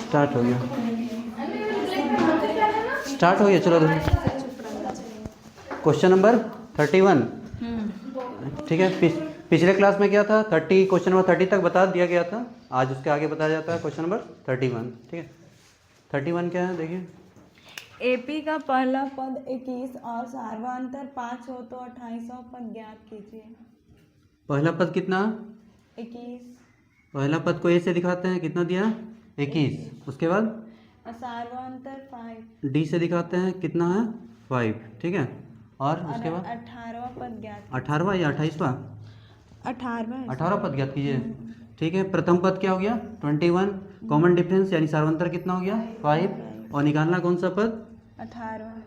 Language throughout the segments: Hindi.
स्टार्ट हो गया, स्टार्ट हो गया। चलो देखो क्वेश्चन नंबर 31। ठीक है, पिछले क्लास में क्या था, 30 क्वेश्चन नंबर 30 तक बता दिया गया था। आज उसके आगे बताया जाता है क्वेश्चन नंबर 31। ठीक है, 31 क्या है देखिए। एपी का पहला पद 21 और सार्वंतर 5 हो तो 28वां पद ज्ञात कीजिए। पहला पद कितना, 21। पहला पद को ए से दिखाते हैं, कितना दिया 21। उसके बाद सार्वंतर 5 डी से दिखाते हैं, कितना है 5। ठीक है, और उसके बाद 18वां पद ज्ञात 18वां या 28वां, 18वां 18वां पद ज्ञात कीजिए। ठीक है, प्रथम पद क्या हो गया 21, कॉमन डिफरेंस यानी सार्वंतर कितना हो गया 5, और निकालना कौन सा पद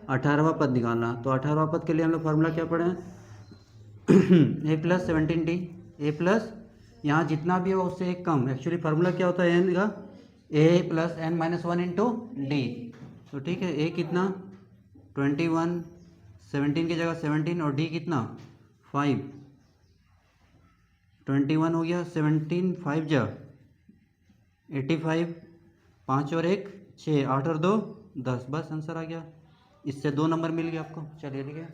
18वां पद निकालना। तो 18वां पद के लिए हम लोग फार्मूला क्या पढ़े हैं ए प्लस 17 डी। ए प्लस यहाँ जितना भी हो उससे एक कम, एक्चुअली फार्मूला क्या होता है एन का, a plus N minus 1 into d. तो ठीक है, ए कितना 21, 17 की जगह 17 और डी कितना 5। 21 हो गया, 17 5 जा 85, 5 और 1 6, 8 और 2 10, बस आंसर आ गया। इससे 2 नंबर मिल गया आपको। चलिए ठीक है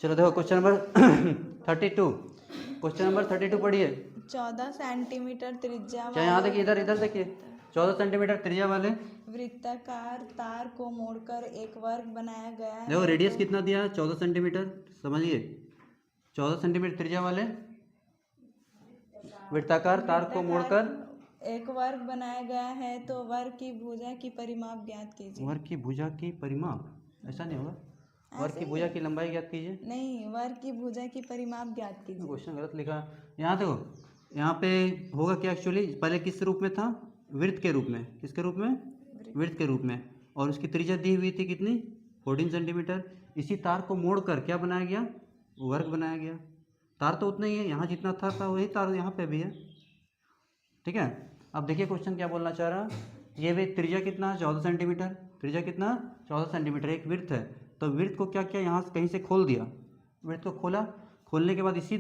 चलो देखो क्वेश्चन नंबर 32। क्वेश्चन नंबर 32 पढ़िए। 14 सेंटीमीटर त्रिज्या चाहे यहाँ देखिए, इधर इधर देखिए, 14 सेंटीमीटर त्रिज्या वाले वृत्ताकार तार को मोड़कर एक वर्ग बनाया गया है। देखो रेडियस कितना दिया है 14 सेंटीमीटर, समझिए 14 सेंटीमीटर त्रिज्या वाले वृत्ताकार तार को मोड़कर एक वर्ग बनाया गया है, तो वर्ग की भुजा की परिमाप ज्ञात कीजिए। वर्ग की भुजा की परिमाप, ऐसा नहीं होगा, वर्ग की भुजा की लंबाई ज्ञात कीजिए। नहीं, वर्ग की भुजा की परिमाप ज्ञात कीजिए। क्वेश्चन गलत लिखा। यहाँ देखो, यहाँ पे होगा क्या, एक्चुअली पहले किस रूप में था, वृत्त के रूप में, किसके रूप में, वृत्त के रूप में, और उसकी त्रिज्या दी हुई थी कितनी 14 सेंटीमीटर। इसी तार को मोड़कर क्या बनाया गया, वर्ग बनाया गया। तार तो उतना ही है, यहाँ जितना था वही तार यहाँ पे भी है। ठीक है, अब देखिए क्वेश्चन क्या बोलना चाह रहा, ये भी त्रिज्या कितना 14 सेंटीमीटर, त्रिज्या कितना 14 सेंटीमीटर, एक वृत्त है। तो वृत्त को क्या किया, यहाँ से कहीं से खोल दिया, वृत्त को खोला, खोलने के बाद इसी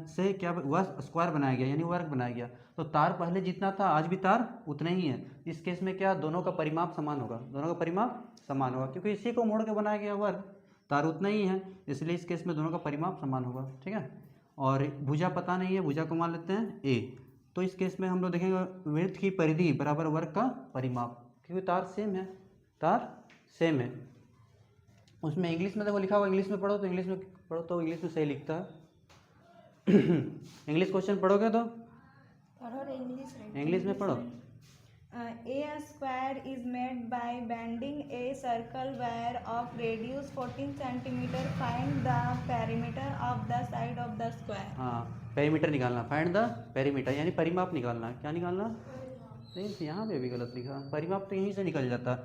से क्या वह स्क्वायर बनाया गया, यानी वर्ग बनाया गया। तो तार पहले जितना था आज भी तार उतना ही है। इस केस में क्या, दोनों का परिमाप समान होगा, दोनों का परिमाप समान होगा, क्योंकि इसी को मोड़ के बनाया गया वर्ग, तार उतना ही है, इसलिए इस केस में दोनों का परिमाप समान होगा। ठीक है, और भुजा पता नहीं है, भुजा को मान लेते हैं ए। तो इस केस में हम लोग देखेंगे वृत्त की परिधि बराबर वर्ग का परिमाप, क्योंकि तार सेम है, तार सेम है। उसमें इंग्लिश में देखो लिखा हुआ, इंग्लिश में पढ़ो तो इंग्लिश में पढ़ो तो इंग्लिश में सही लिखता है इंग्लिश क्वेश्चन पढ़ोगे तो इंग्लिश में पढ़ो। A square is made by bending a circle wire of radius 14 centimeter. Find the perimeter of the side of the square. हाँ, पेरीमीटर निकालना, फाइंड द पेरीमीटर यानी परिमाप निकालना। क्या निकालना, नहीं यहाँ पे भी गलत लिखा, परिमाप तो यहीं से निकल जाता,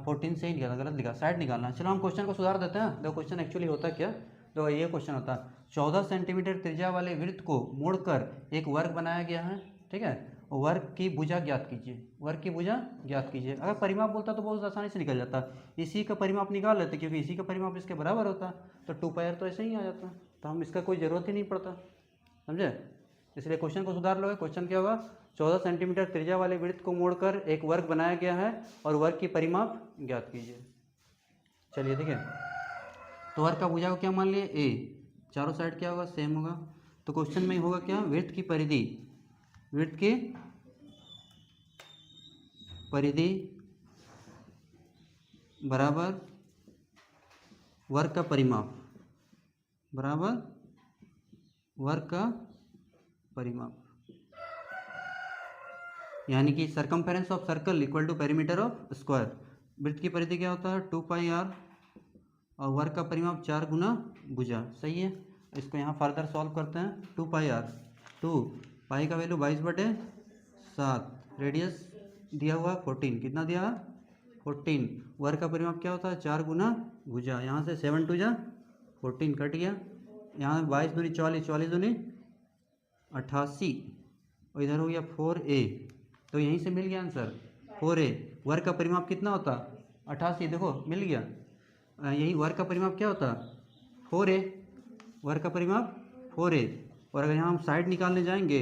14 से ही निकाला, गलत लिखा, साइड निकालना। चलो हम क्वेश्चन को सुधार देते हैं। देखो क्वेश्चन एक्चुअली होता क्या, तो ये क्वेश्चन होता 14 सेंटीमीटर त्रिज्या वाले वृत्त को मोड़कर एक वर्ग बनाया गया है। ठीक है, वर्ग की भुजा ज्ञात कीजिए, वर्ग की भुजा ज्ञात कीजिए। अगर परिमाप बोलता तो बहुत आसानी से निकल जाता, इसी का परिमाप निकाल लेते, क्योंकि इसी का परिमाप इसके बराबर होता, तो 2πr तो ऐसे ही आ जाता, तो हम इसका कोई ज़रूरत ही नहीं पड़ता, समझे। इसलिए क्वेश्चन को सुधार लोगे। क्वेश्चन क्या होगा, 14 सेंटीमीटर त्रिज्या वाले वृत्त को मोड़कर एक वर्ग बनाया गया है और वर्ग की परिमाप ज्ञात कीजिए। चलिए देखिए, तो वर्ग का भुजा को क्या मान लिए ए, चारों साइड क्या होगा सेम होगा। तो क्वेश्चन में होगा क्या, वृत्त की परिधि, वृत्त की परिधि बराबर वर्ग का परिमाप, बराबर वर्ग का परिमाप, यानी कि circumference of circle equal to perimeter of square. वृत्त की परिधि क्या होता है 2πr, और वर्ग का परिमाप 4 गुना भुजा। सही है, इसको यहाँ फर्दर सॉल्व करते हैं। 2πr, 2 पाई का वैल्यू 22/7, रेडियस दिया हुआ 14, कितना दिया 14, वर्ग का परिमाप क्या होता है 4 गुना भुजा। यहाँ से 7 2 जा 14 कट गया, यहाँ 22 दूनी 40, 40 दूनी 88, और इधर हो गया 4a, तो यहीं से मिल गया आंसर 4a। वर्ग का परिमाप कितना होता 88, देखो मिल गया। यही वर्ग का परिमाप क्या होता है 4a, वर्ग का परिमाप 4a। और अगर यहाँ हम साइड निकालने जाएंगे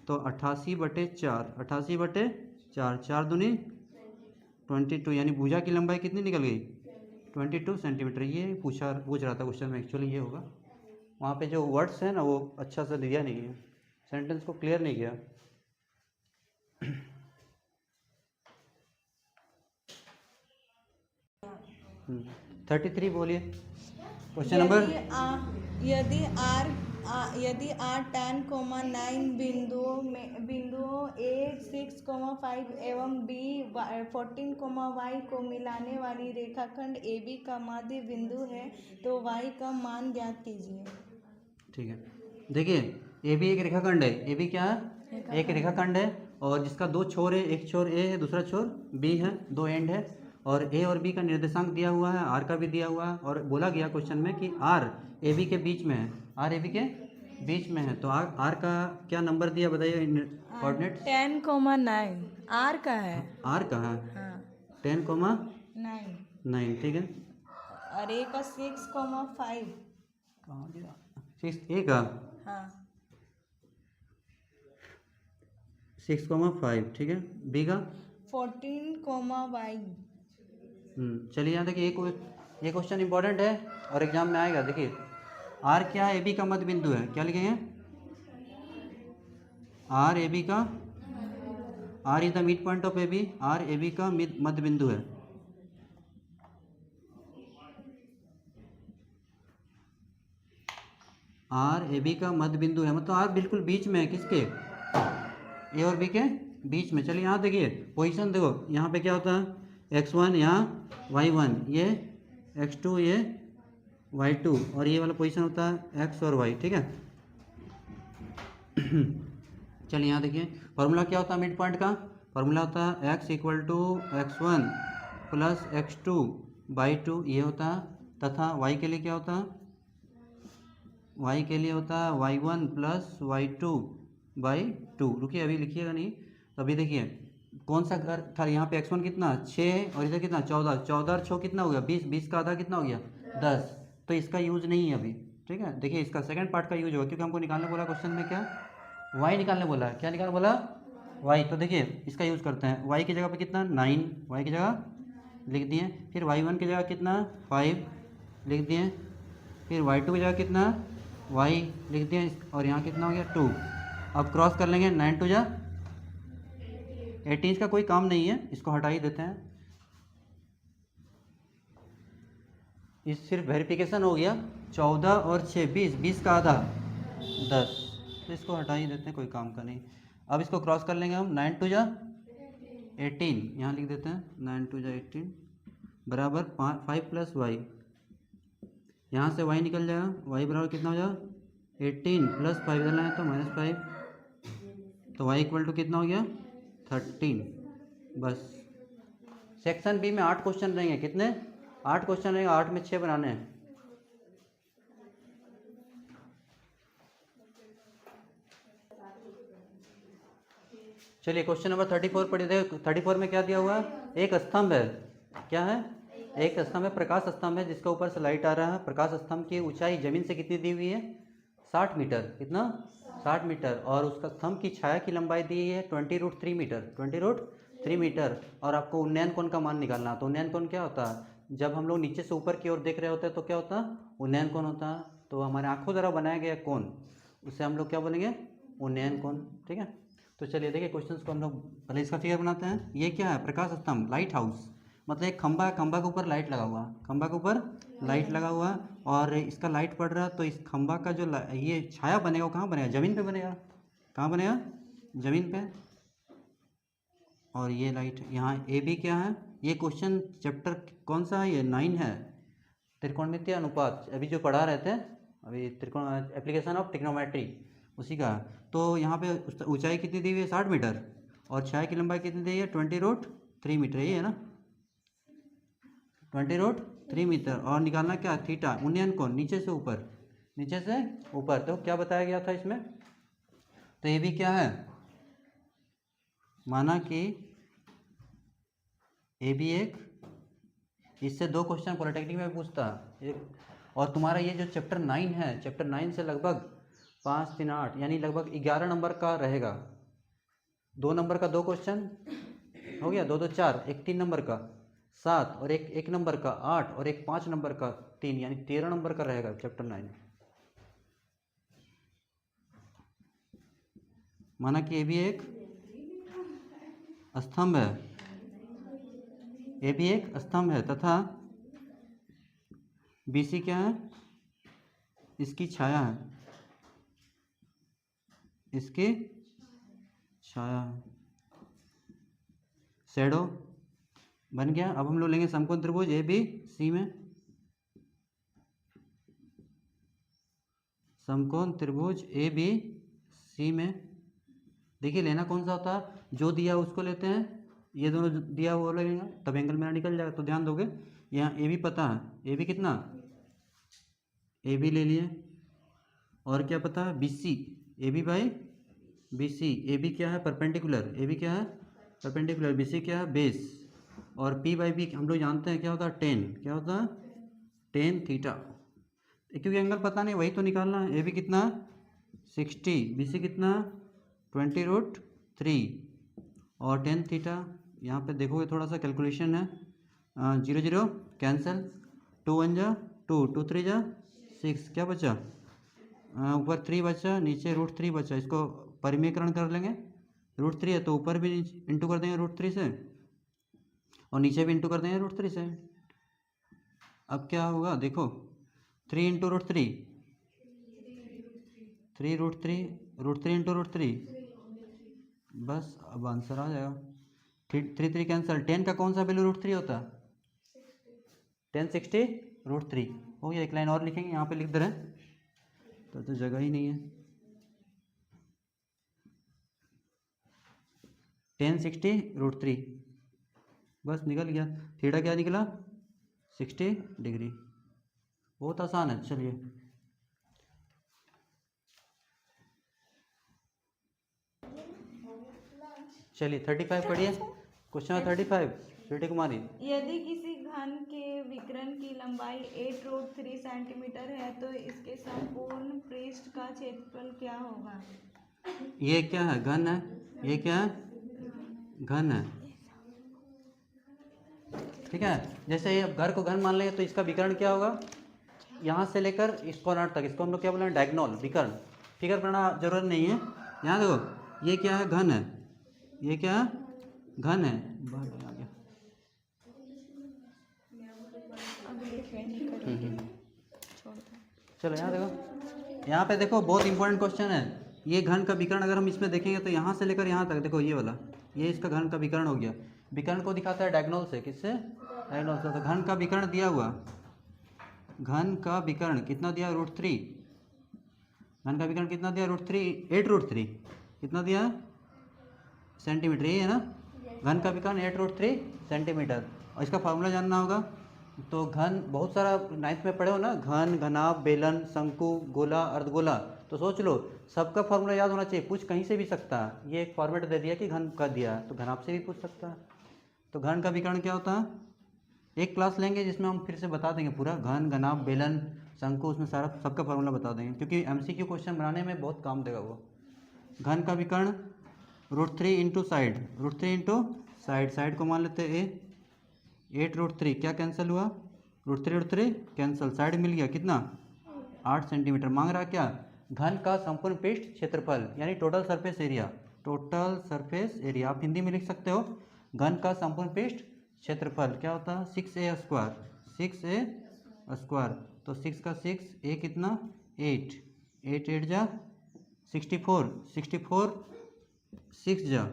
तो 88/4, 88/4, 4 दूनी 22, यानी भुजा की लंबाई कितनी निकल गई 22 सेंटीमीटर। ये पूछ रहा था क्वेश्चन में, एक्चुअली ये होगा। वहाँ पे जो वर्ड्स हैं ना वो अच्छा से दिया नहीं है, सेंटेंस को क्लियर नहीं किया। 33 बोलिए क्वेश्चन नंबर। यदि R 10,9 बिंदुओं A 6,5 एवं B 14,y को मिलाने वाली रेखाखंड AB का मध्य बिंदु है तो y का मान ज्ञात कीजिए। ठीक है, देखिए AB एक रेखाखंड है। AB क्या है एक रेखाखंड है, और जिसका दो छोर है, एक छोर A है दूसरा छोर B है, दो एंड है। और A और B का निर्देशांक दिया हुआ है, R का भी दिया हुआ है, और बोला गया क्वेश्चन में कि R AB के बीच में है, R AB के बीच में है। तो R का क्या नंबर दिया बताइए कोऑर्डिनेट्स। 10,9 R का है। R कहाँ है हाँ 10,9, ठीक है। और A का 6,5। कहाँ गया 6, A का हाँ 6,5, ठीक है। B का 14,y। चलिए यहाँ देखिए ये क्वेश्चन इंपॉर्टेंट है और एग्जाम में आएगा। देखिए आर क्या है AB का मध्य बिंदु है, क्या लिखेंगे आर AB का, R is the mid point of AB, R AB का मध्य बिंदु है। R AB का मध्य बिंदु है, मतलब R बिल्कुल बीच में है, किसके A और B के बीच में। चलिए यहाँ देखिए पोजीशन देखो, यहाँ पे क्या होता है x1, यहाँ y1, ये x2, ये y2, और ये वाला पोजीशन होता है x और y, ठीक है। चलिए यहाँ देखिए फार्मूला क्या होता है मिड पॉइंट का, फार्मूला होता है x = x1 + x2/2, ये होता है। तथा y के लिए क्या होता है, y के लिए होता है y1 + y2/2। रुकिए अभी लिखिएगा नहीं, तो अभी देखिए कौन सा घर था, यहाँ पे x1 कितना 6 है और इधर कितना 14, 14 और 6 कितना हो गया 20, 20 का आधा कितना हो गया 10। तो इसका यूज नहीं है अभी, ठीक है। देखिए इसका सेकंड पार्ट का यूज होगा, क्योंकि हमको निकालने बोला क्वेश्चन में क्या y निकालने बोला है, क्या निकालने बोला y। तो देखिए इसका यूज़ करते हैं, y की जगह पे कितना 9, y की जगह लिख दिए, फिर y1 की जगह कितना 5 लिख दिए, फिर y2 की जगह कितना y लिख दिए, और यहाँ कितना हो गया 2। अब क्रॉस कर लेंगे 9 2 जा 18, का कोई काम नहीं है, इसको हटा ही देते हैं। इस सिर्फ वेरिफिकेशन हो गया, 14 और 6 20, 20 का आधा 10, तो इसको हटा ही देते हैं, कोई काम का नहीं। अब इसको क्रॉस कर लेंगे हम, 9 2 जा 18, यहाँ लिख देते हैं 9 2 जा 18 बराबर 5 + y, यहाँ से y निकल जाएगा, y बराबर कितना हो जाएगा 18 + 5 इधर लाएँ तो -5, तो y = कितना हो गया 13। बस सेक्शन बी में 8 क्वेश्चन रहेंगे, कितने 8 क्वेश्चन रहेंगे, 8 में 6 बनाने हैं। चलिए क्वेश्चन नंबर 34 पढ़िए। देखो 34 में क्या दिया हुआ है, एक स्तंभ है, क्या है एक स्तंभ है, प्रकाश स्तंभ है, जिसके ऊपर से लाइट आ रहा है। प्रकाश स्तंभ की ऊंचाई जमीन से कितनी दी हुई है 60 मीटर, कितना 60 मीटर, और उसका स्तंभ की छाया की लंबाई दी है 20√3 मीटर, 20√3 मीटर। और आपको उन्नयन कोण का मान निकालना। तो उन्नयन कोण क्या होता है, जब हम लोग नीचे से ऊपर की ओर देख रहे होते हैं तो क्या होता है उन्नयन कोण होता है। तो हमारे आंखों द्वारा बनाया गया कोण, उसे हम लोग क्या बोलेंगे उन्नयन कोण, ठीक है। तो चलिए देखिए क्वेश्चंस को हम लोग पहले इसका फिगर बनाते हैं। ये क्या है प्रकाश स्तंभ, लाइट हाउस, मतलब एक खंबा है, खंबा के ऊपर लाइट लगा हुआ, खंबा के ऊपर लाइट लगा हुआ, और इसका लाइट पड़ रहा है, तो इस खंबा का जो ये छाया बनेगा वो कहाँ बनेगा, ज़मीन पे बनेगा। कहाँ बनेगा, ज़मीन पे। और ये लाइट यहाँ ए बी क्या है, ये क्वेश्चन चैप्टर कौन सा है, ये 9 है, त्रिकोणमितीय अनुपात, अभी जो पढ़ा रहे थे अभी, त्रिकोण एप्लीकेशन ऑफ ट्रिग्नोमेट्री, उसी का। तो यहाँ पे ऊंचाई कितनी दी हुई है 60 मीटर, और छाया की लंबाई कितनी दी है 20√3 मीटर, ये है ना 20√3 मीटर। और निकालना क्या थीटा, उन्नयन कोण नीचे से ऊपर, नीचे से ऊपर। तो क्या बताया गया था इसमें, तो ये भी क्या है, माना कि ए बी एक इससे 2 क्वेश्चन पॉलिटेक्निक में पूछता एक। और तुम्हारा ये जो चैप्टर 9 है, चैप्टर 9 से लगभग 5 3 8 यानी लगभग 11 नंबर का रहेगा। 2 नंबर का 2 क्वेश्चन हो गया, 2 2 4, एक 3 नंबर का 7 और एक 1 नंबर का 8 और एक 5 नंबर का 3, यानी 13 नंबर का रहेगा चैप्टर 9। माना कि ये भी एक स्तंभ है, ये भी एक स्तंभ है तथा BC क्या है, इसकी छाया है, इसकी छाया है, शैडो बन गया। अब हम लोग लेंगे समकोण त्रिभुज ABC में, समकोण त्रिभुज ABC में देखिए लेना कौन सा होता है, जो दिया उसको लेते हैं, ये दोनों दिया वो लगेगा तब एंगल मेरा निकल जाएगा। तो ध्यान दोगे यहाँ AB पता है, AB कितना, AB ले लिए। और क्या पता है BC, AB by BC, AB क्या है परपेंडिकुलर, AB क्या है परपेंडिकुलर, BC क्या है बेस। और P बाई B हम लोग जानते हैं क्या होता है 10, क्या होता है 10 थीटा, क्योंकि एंगल पता नहीं वही तो निकालना है। AB कितना 60, BC कितना 20√3 और 10 थीटा। यहाँ पे देखोगे थोड़ा सा कैलकुलेशन है, 0 0 कैंसिल, 2 1 जा 2, 2 3 जा 6, क्या बचा ऊपर 3 बचा, नीचे √3 बचा। इसको परिमेयकरण कर लेंगे, √3 है तो ऊपर भी इंटू कर देंगे √3 से और नीचे भी इंटू कर देंगे √3 से। अब क्या होगा देखो 3 इंटू √3, 3 √3 इंटू √3, बस अब आंसर आ जाएगा। 3 3 कैंसिल, 10 का कौन सा वैल्यू √3 होता है 10 60 √3 हो गया। एक लाइन और लिखेंगे यहाँ पे लिख दे रहे हैं तो जगह ही नहीं है। 10 60 √3 बस निकल गया। थीटा क्या निकला 60 डिग्री, बहुत आसान है। चलिए चलिए 35 पढ़िए, क्वेश्चन नंबर 35 स्वीटी कुमारी। यदि किसी घन के विकर्ण की लंबाई 8√3 सेंटीमीटर है तो इसके संपूर्ण पृष्ठ का क्षेत्रफल क्या होगा। ये क्या है घन है, ये क्या है घन है, ठीक है। जैसे ये घर को घन मान लेंगे तो इसका विकर्ण क्या होगा, यहाँ से लेकर इस कॉर्नर तक, इसको हम लोग क्या बोले डायगोनल विकर्ण। फिगर बनाना जरूरत नहीं है। यहाँ देखो ये क्या है घन है, ये क्या है घन है, आ गया। चलो यहाँ देखो, यहाँ पे देखो बहुत इंपॉर्टेंट क्वेश्चन है। ये घन का विकर्ण अगर हम इसमें देखेंगे तो यहाँ से लेकर यहाँ तक देखो ये वाला, ये इसका घन का विकर्ण हो गया। विकर्ण को दिखाता है डायगोनल से, किससे डायगोनल से। तो घन का विकर्ण दिया हुआ, घन का विकर्ण कितना दिया √3, घन का विकर्ण कितना दिया √3 8√3 कितना दिया सेंटीमीटर, ये है ना घन का विकर्ण 8√3 सेंटीमीटर। और इसका फार्मूला जानना होगा। तो घन बहुत सारा 9th में पढ़े हो ना, घन घनाभ बेलन शंकु गोला अर्धगोला, तो सोच लो सबका फार्मूला याद होना चाहिए, पूछ कहीं से भी सकता है। ये एक फॉर्मेट दे दिया कि घन का दिया है तो घनाभ से भी पूछ सकता है। तो घन का विकर्ण क्या होता है, एक क्लास लेंगे जिसमें हम फिर से बता देंगे पूरा घन घनाभ बेलन शंकु, उसमें सारा सबका फार्मूला बता देंगे क्योंकि MCQ क्वेश्चन बनाने में बहुत काम देगा वो। घन का विकर्ण √3 into side, √3 into side, side को मान लेते हैं A, 8√3 क्या कैंसिल हुआ √3 कैंसिल, साइड मिल गया कितना 8 सेंटीमीटर। मांग रहा क्या घन का संपूर्ण पृष्ठ क्षेत्रफल यानी total surface area, total surface area आप हिंदी में लिख सकते हो। घन का संपूर्ण पृष्ठ क्षेत्रफल क्या होता है 6a², 6a²। तो 6 का 6, a कितना 8, 8 8 जा 64, 64 6 जा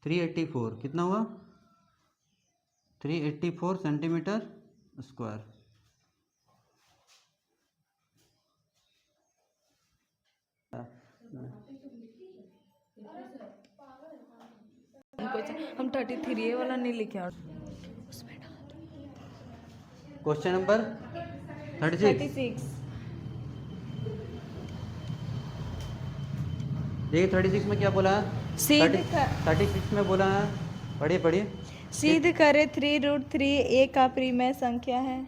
384 कितना हुआ 384 सेंटीमीटर स्क्वायर। हम 33 वाला नहीं लिखे और क्वेश्चन नंबर 36 देखिए 36 में क्या बोला है, 36 में बोला है, पढ़िए पढ़िए। सिद्ध करे 3√3 ए का परिमेय संख्या है।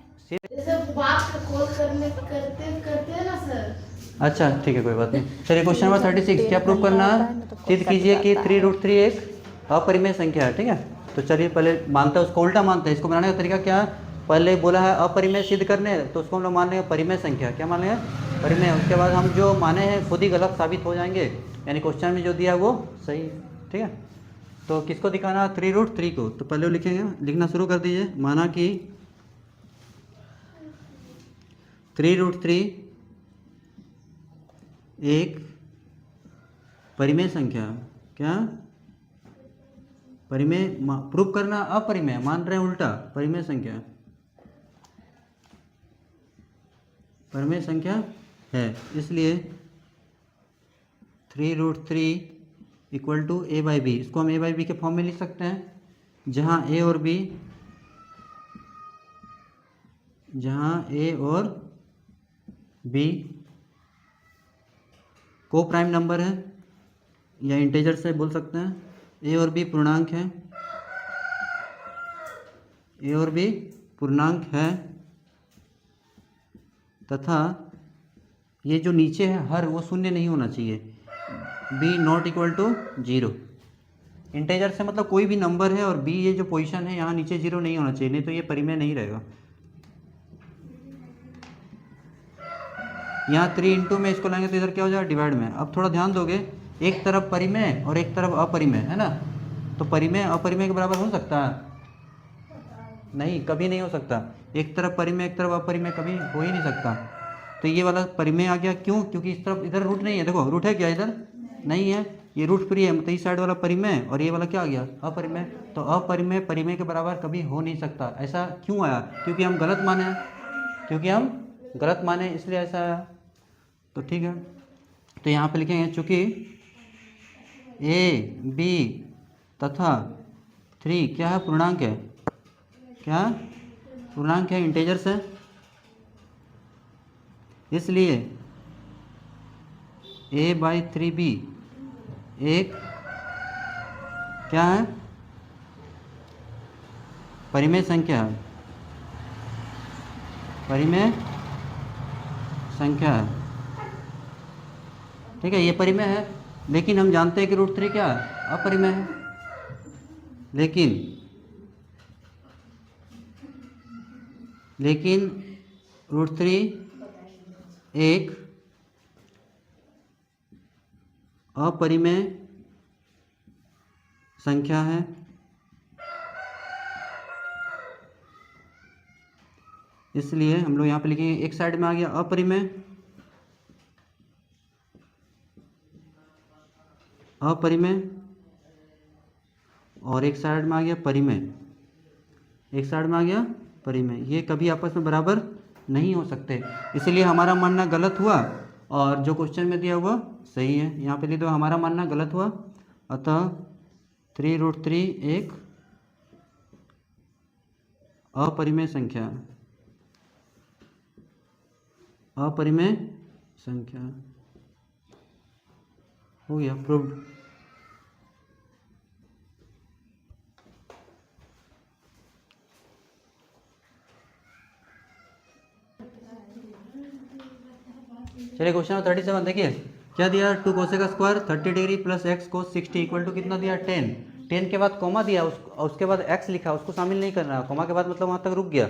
अच्छा ठीक है, कोई बात नहीं। चलिए क्वेश्चन नंबर 36, क्या प्रूव करना है? सिद्ध कीजिए कि 3√3 एक अपरिमेय संख्या है। ठीक है, तो चलिए पहले मानते हैं, उसको उल्टा मानते हैं। इसको बनाने का तरीका क्या है? पहले बोला है अपरिमेय सिद्ध करने, तो उसको हम लोग मान लेंगे परिमेय संख्या। क्या मान लेंगे? परिमेय। उसके बाद हम जो माने हैं खुद ही गलत साबित हो जाएंगे, यानी क्वेश्चन में जो दिया है वो सही है। ठीक है, तो किसको दिखाना है? 3√3 को। तो पहले वो लिखेंगे, लिखना शुरू कर दीजिए। माना कि 3√3 एक परिमेय संख्या। क्या? परिमेय। प्रूफ करना अपरिमेय, मान रहे हैं उल्टा परिमेय संख्या। परिमेय संख्या है, इसलिए 3√3 इक्वल टू a/b। इसको हम a/b के फॉर्म में लिख सकते हैं, जहाँ a और b, जहाँ a और b को प्राइम नंबर है या इंटीजर से बोल सकते हैं। a और b पूर्णांक है, a और b पूर्णांक है, तथा ये जो नीचे है हर, वो शून्य नहीं होना चाहिए। b not equal to 0। Integer से मतलब कोई भी नंबर है, और b ये जो पोजीशन है यहाँ नीचे 0 नहीं होना चाहिए, नहीं तो ये परिमेय नहीं रहेगा। यहाँ 3 इंटू में इसको लाएंगे तो इधर क्या हो जाएगा? डिवाइड में। अब थोड़ा ध्यान दोगे, एक तरफ परिमेय और एक तरफ अपरिमेय है ना, तो परिमेय अपरिमेय के बराबर हो सकता है? नहीं, कभी नहीं हो सकता। एक तरफ परिमेय एक तरफ अपरिमेय कभी हो ही नहीं सकता। तो ये वाला परिमेय आ गया, क्यों? क्योंकि इस तरफ इधर रूट नहीं है। देखो रूट है क्या? इधर नहीं है, ये रूट फ्री है, मतलब इस साइड वाला परिमेय और ये वाला क्या आ गया? अपरिमेय। तो अपरिमेय परिमेय के बराबर कभी हो नहीं सकता। ऐसा क्यों आया? क्योंकि हम गलत माने हैं, क्योंकि हम गलत माने इसलिए ऐसा आया। तो ठीक है, तो यहाँ पे लिखेंगे चूँकि a, b तथा 3 क्या है? पूर्णांक है। क्या? पूर्णांक है, इंटीजर्स है, इसलिए a/3b एक क्या है? परिमेय संख्या है। परिमेय संख्या है। ठीक है, ये परिमेय है, लेकिन हम जानते हैं कि √3 क्या है? अपरिमेय है। लेकिन √3 एक अपरिमेय संख्या है, इसलिए हम लोग यहाँ पे लिखेंगे, एक साइड में आ गया अपरिमेय, अपरिमेय, और एक साइड में आ गया परिमेय। एक साइड में आ गया परिमेय। ये कभी आपस में बराबर नहीं हो सकते, इसलिए हमारा मानना गलत हुआ और जो क्वेश्चन में दिया हुआ सही है। यहाँ पे लिख दो, हमारा मानना गलत हुआ, अतः 3√3 एक अपरिमेय संख्या, अपरिमेय संख्या। हो गया प्रूव्ड। चलिए क्वेश्चन नंबर 37 देखिए, क्या दिया? 2 cosec square 30 degree plus x cos 60 equal to कितना दिया? 10। 10 के बाद कॉमा दिया, उसके बाद एक्स लिखा, उसको शामिल नहीं करना। कॉमा के बाद मतलब वहाँ तक रुक गया,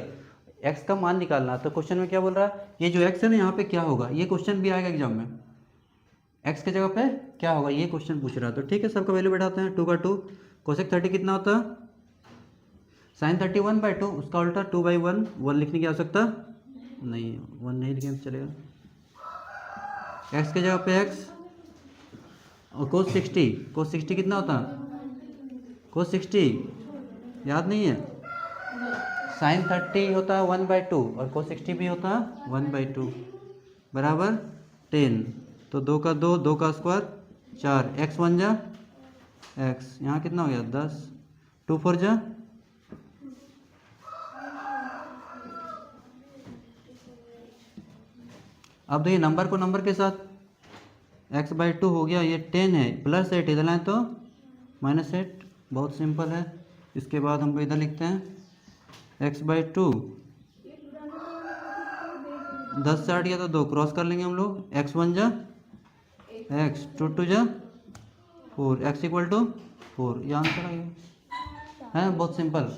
एक्स का मान निकालना। तो क्वेश्चन में क्या बोल रहा है? ये जो एक्स है ना, यहाँ पे क्या होगा? ये क्वेश्चन भी आएगा एग्जाम में, एक्स के जगह पे क्या होगा, ये क्वेश्चन पूछ रहा है। तो ठीक है, सबका वैल्यू बैठाते हैं। 2 का 2, कोसेक 30 कितना होता है? साइन 30 1/2, उसका उल्टा 2/1। 1 लिखने की आवश्यकता नहीं है, 1 नहीं लिखेंगे तो चलेगा। एक्स के जगह पे एक्स, और कोस 60, कोस 60 कितना होता है? कोस 60 याद नहीं है? साइन 30 होता है 1/2 और कोस 60 भी होता है 1/2 बराबर 10। तो 2 का 2, 2 का स्क्वायर 4, एक्स 1 जा एक्स, यहाँ कितना हो गया? 10, 2 4 जा। अब देखिए नंबर को नंबर के साथ, x/2 हो गया, ये 10 है, +8 इधर लाएँ तो -8, बहुत सिंपल है। इसके बाद हम लोग इधर लिखते हैं x/2, 10 से 8 गया तो 2 क्रॉस कर लेंगे हम लोग, x1 जा x, 2 जा 4, x = 4, ये आंसर आ गया है, बहुत सिंपल।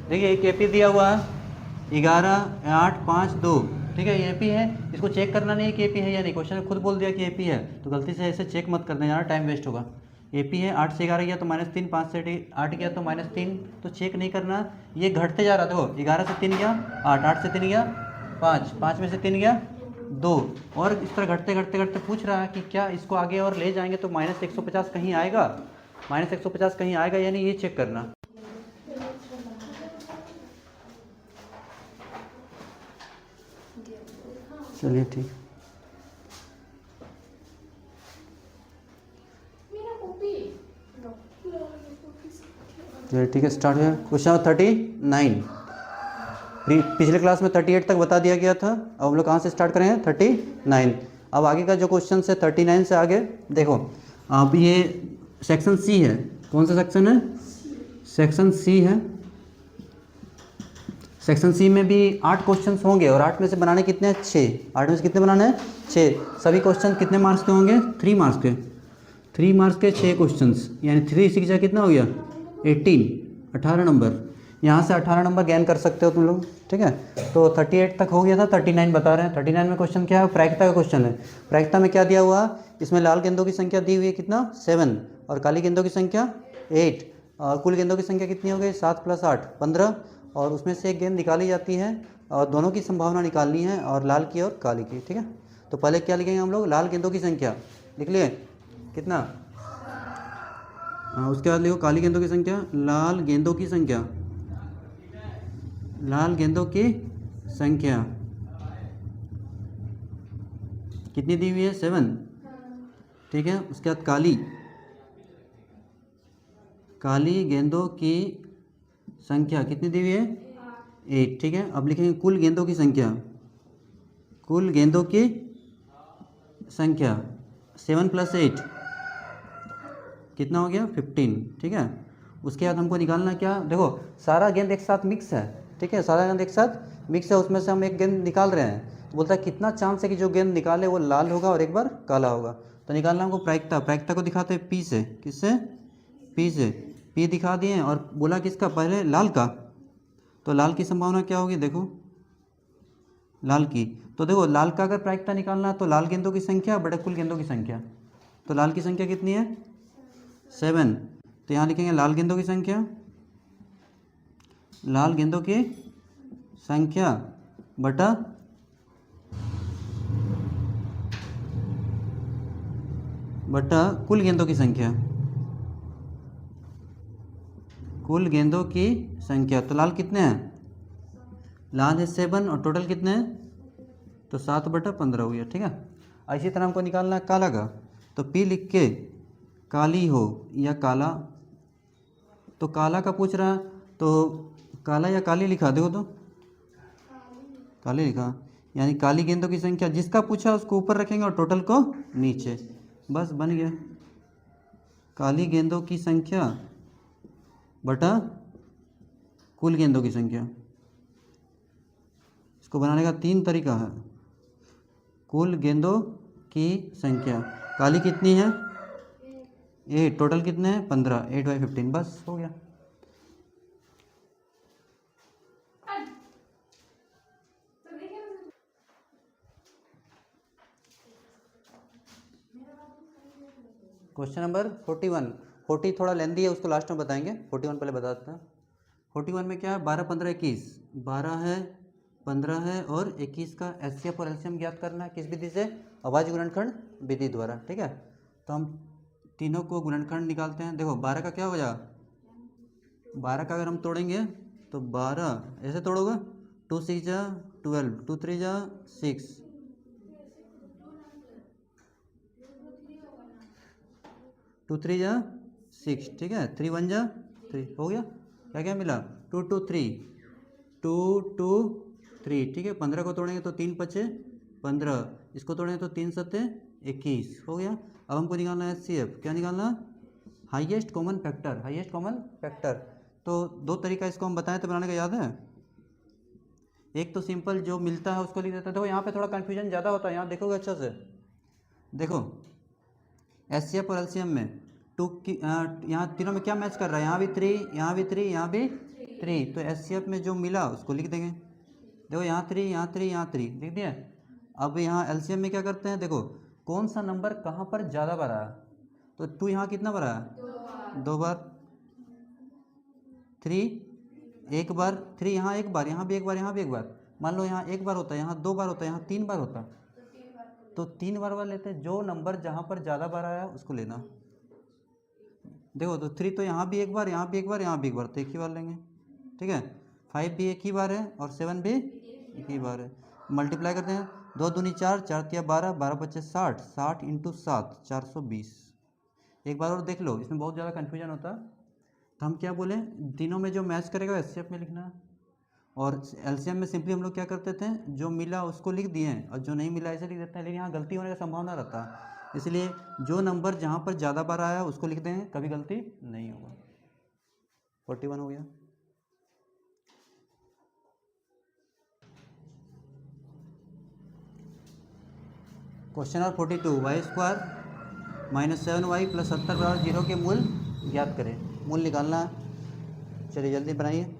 देखिए एक एपी दिया हुआ है 11, 8, 5, 2, ठीक है, ये एपी है, इसको चेक करना नहीं है कि एपी है या नहीं, क्वेश्चन ने खुद बोल दिया कि एपी है, तो गलती से ऐसे चेक मत करना यार, टाइम वेस्ट होगा। एपी है, 8 से 11 गया तो -3, 5 से 8 गया तो -3, तो चेक नहीं करना, ये घटते जा रहा था, देखो 11 से 3 गया 8, 8 से 3 गया 5, 5 में से 3 गया 2, और इस तरह घटते घटते घटते पूछ रहा है कि क्या इसको आगे और ले जाएंगे तो -150 कहीं आएगा, -150 कहीं आएगा या नहीं, ये चेक करना। चलिए ठीक, चलिए ठीक है, स्टार्ट है क्वेश्चन 39। पिछले क्लास में 38 तक बता दिया गया था, अब हम लोग कहाँ से स्टार्ट करेंगे 39। अब आगे का जो क्वेश्चन है 39 से आगे देखो, अब ये सेक्शन सी है, कौन सा सेक्शन है, सेक्शन सी है। सेक्शन सी में भी 8 क्वेश्चंस होंगे और 8 में से बनाने कितने हैं, 6, 8 में से कितने बनाने हैं 6, सभी क्वेश्चन कितने मार्क्स के होंगे, 3 मार्क्स के, 3 मार्क्स के 6 क्वेश्चंस, यानी 3 6 जा कितना हो गया 18, 18 नंबर, यहाँ से 18 नंबर गेन कर सकते हो तुम लोग, ठीक है। तो 38 तक हो गया था, 39 बता रहे हैं। 39 में क्वेश्चन क्या है, प्रायिकता का क्वेश्चन है। प्रायिकता में क्या दिया हुआ, इसमें लाल गेंदों की संख्या दी हुई है कितना 7, और काली गेंदों की संख्या 8, और कुल गेंदों की संख्या कितनी हो गई 7 + 8 15, और उसमें से एक गेंद निकाली जाती है और दोनों की संभावना निकालनी है, और लाल की और काली की, ठीक है। तो पहले क्या लिखेंगे हम लोग, लाल गेंदों की संख्या लिख लिए कितना, उसके बाद लिखो काली गेंदों की संख्या, लाल गेंदों की संख्या, लाल गेंदों की संख्या कितनी दी हुई है 7, ठीक है। उसके बाद काली गेंदों की संख्या कितनी दी हुई है 8, ठीक है। अब लिखेंगे कुल गेंदों की संख्या, कुल गेंदों की संख्या 7 + 8 कितना हो गया 15, ठीक है। उसके बाद हमको निकालना क्या, देखो सारा गेंद एक साथ मिक्स है, ठीक है, सारा गेंद एक साथ मिक्स है, उसमें से हम एक गेंद निकाल रहे हैं, तो बोलता है कितना चांस है कि जो गेंद निकाले वो लाल होगा और एक बार काला होगा। तो निकालना हमको प्रायिकता, प्रायिकता को दिखाते हैं पी से, किससे, पी से, पी दिखा दिए और बोला किसका, पहले लाल का, तो लाल की संभावना क्या होगी, देखो लाल की, तो देखो लाल का अगर प्रायिकता निकालना है तो लाल गेंदों की संख्या बड़े कुल गेंदों की संख्या, तो लाल की संख्या कितनी है 7, तो यहाँ लिखेंगे लाल गेंदों की संख्या, लाल गेंदों की संख्या बटा कुल गेंदों की संख्या, कुल गेंदों की संख्या, तो लाल कितने हैं, लाल है 7 और टोटल कितने हैं, तो 7/15 हो गया, ठीक है। इसी तरह हमको निकालना है काला का, तो P लिख के काली हो या काला, तो काला का पूछ रहा है, तो काला या काली लिखा, देखो तो काली लिखा, यानी काली गेंदों की संख्या, जिसका पूछा उसको ऊपर रखेंगे और टोटल को नीचे, बस बन गया काली गेंदों की संख्या बटा कुल गेंदों की संख्या। इसको बनाने का 3 तरीका है, कुल गेंदों की संख्या, काली कितनी है 8, टोटल कितने हैं 15, 8/15, बस हो गया। क्वेश्चन नंबर 41, 40 थोड़ा लेंदी है, उसको लास्ट में बताएंगे, 41 पहले बता देते हैं। 41 में क्या है, 12 15 21, 12 है 15 है और 21 का एचसीएफ और एलसीएम ज्ञात करना है, किस विधि से, अभाज्य गुणनखंड विधि द्वारा, ठीक है। तो हम तीनों को गुणनखंड निकालते हैं, देखो 12 का क्या हो जाएगा, 12 का अगर हम तोड़ेंगे तो 12 ऐसे तोड़ोगे, 2 6 जा 12, 2 3 जा 6, 2 3 जा 6, ठीक है, 3 1 जा 3, हो गया, क्या क्या मिला 2 2 3, 2 2 3, ठीक है। 15 को तोड़ेंगे तो 3 5 15, इसको तोड़ेंगे तो 3 7 21 हो गया। अब हमको निकालना है HCF, क्या निकालना, highest common factor, highest common factor. तो दो तरीका इसको हम बताएं तो बनाने का, याद है? एक तो सिंपल जो मिलता है उसको लिख देता है। देखो यहाँ पे थोड़ा कन्फ्यूजन ज़्यादा होता है, यहाँ देखोगे अच्छा से, देखो HCF और LCM में टू की यहाँ तीनों में क्या मैच कर रहा है, यहाँ भी 3, यहाँ भी 3, यहाँ भी 3, तो HCF में जो मिला उसको लिख देंगे। देखो यहाँ 3, यहाँ 3, यहाँ 3 लिख दिया। अब यहाँ LCM में क्या करते हैं, देखो कौन सा नंबर कहाँ पर ज़्यादा बार आया, तो 2 यहाँ कितना बार आया, 2 बार, 3 एक बार, 3 यहाँ एक बार, यहाँ भी एक बार, यहाँ भी एक बार। मान लो यहाँ एक बार होता है, यहाँ 2 बार होता है, यहाँ 3 बार होता है, तो 3 बार वाले लेते हैं। जो नंबर जहाँ पर ज़्यादा बार आया उसको लेना। देखो तो 3 तो यहाँ भी एक बार, यहाँ भी एक बार, यहाँ भी एक बार, तो एक ही बार लेंगे, ठीक है। 5 भी एक ही बार है और 7 भी एक ही बार है। मल्टीप्लाई करते हैं, 2 दूनी 4, 4 तिया 12, 12 पच्चे 60, 60 इंटू 7 420। एक बार और देख लो, इसमें बहुत ज़्यादा कन्फ्यूजन होता है, तो हम क्या बोले, तीनों में जो मैच करेगा HCF में लिखना है, और LCM में सिंपली हम लोग क्या करते थे, जो मिला उसको लिख दिए हैं और जो नहीं मिला ऐसे लिख देते हैं, लेकिन यहाँ गलती होने का संभावना रहता है, इसलिए जो नंबर जहाँ पर ज़्यादा बार आया उसको लिख देंगे, कभी गलती नहीं होगा। 41 हो गया। Question number 42, y square minus 7y plus 70 बराबर 0 के मूल ज्ञात करें। मूल निकालना है, चलिए जल्दी बनाइए।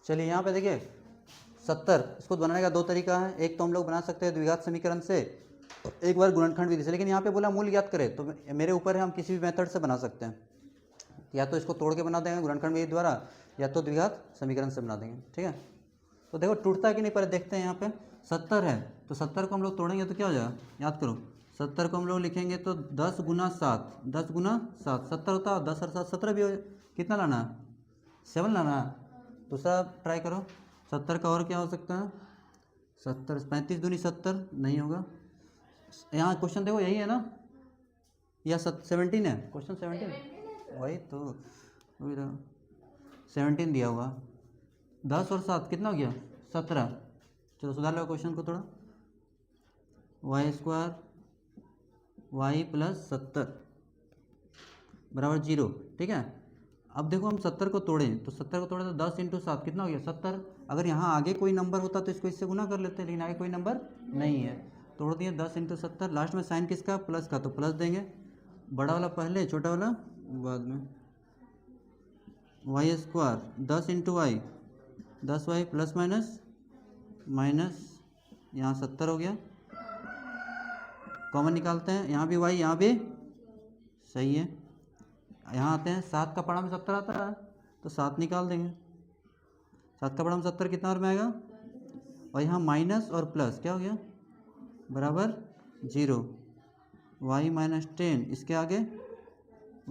चलिए यहाँ पे देखिए 70, इसको बनाने का दो तरीका है। एक तो हम लोग बना सकते हैं द्विघात समीकरण से, एक बार गुणनखंड विधि से, लेकिन यहाँ पे बोला मूल ज्ञात करें, तो मेरे ऊपर है, हम किसी भी मेथड से बना सकते हैं, या तो इसको तोड़ के बना देंगे गुणनखंड विधि द्वारा, या तो द्विघात समीकरण से बना देंगे, ठीक है। तो देखो टूटता है कि नहीं, पहले देखते हैं। यहाँ पे 70 है, तो 70 को हम लोग तोड़ेंगे तो क्या हो जाएगा, याद करो, 70 को हम लोग लिखेंगे तो 10 गुना 7, 10 गुना 7 70 होता है, 10 और 7 17 भी हो, कितना लाना है, 7 लाना है। दूसरा ट्राई करो, 70 का और क्या हो सकता है, 70 35 दूनी 70 नहीं होगा। यहाँ क्वेश्चन देखो यही है ना, या 17 है क्वेश्चन, 17 वही तो, 17 दिया हुआ, 10 और 7 कितना हो गया, 17। चलो सुधार लो क्वेश्चन को थोड़ा, वाई स्क्वायर वाई प्लस 70 बराबर 0, ठीक है। अब देखो हम 70 को तोड़ें, तो 70 को तोड़े तो 10 इंटू 7 कितना हो गया, 70। अगर यहाँ आगे कोई नंबर होता तो इसको इससे गुना कर लेते हैं, लेकिन आगे कोई नंबर नहीं है, तोड़ दिए 10 इंटू 70। लास्ट में साइन किसका, प्लस का, तो प्लस देंगे, बड़ा वाला पहले छोटा वाला बाद में। Y square 10 into y 10y plus minus minus, यहाँ 70 हो गया, कॉमन निकालते हैं, यहाँ भी y यहाँ भी सही है। यहाँ आते हैं, 7 का पढ़ा में 70 आता है, तो 7 निकाल देंगे, 7 का पढ़ा में 70 कितना और में आएगा, और यहाँ माइनस और प्लस क्या हो गया, बराबर 0, y माइनस 10 इसके आगे,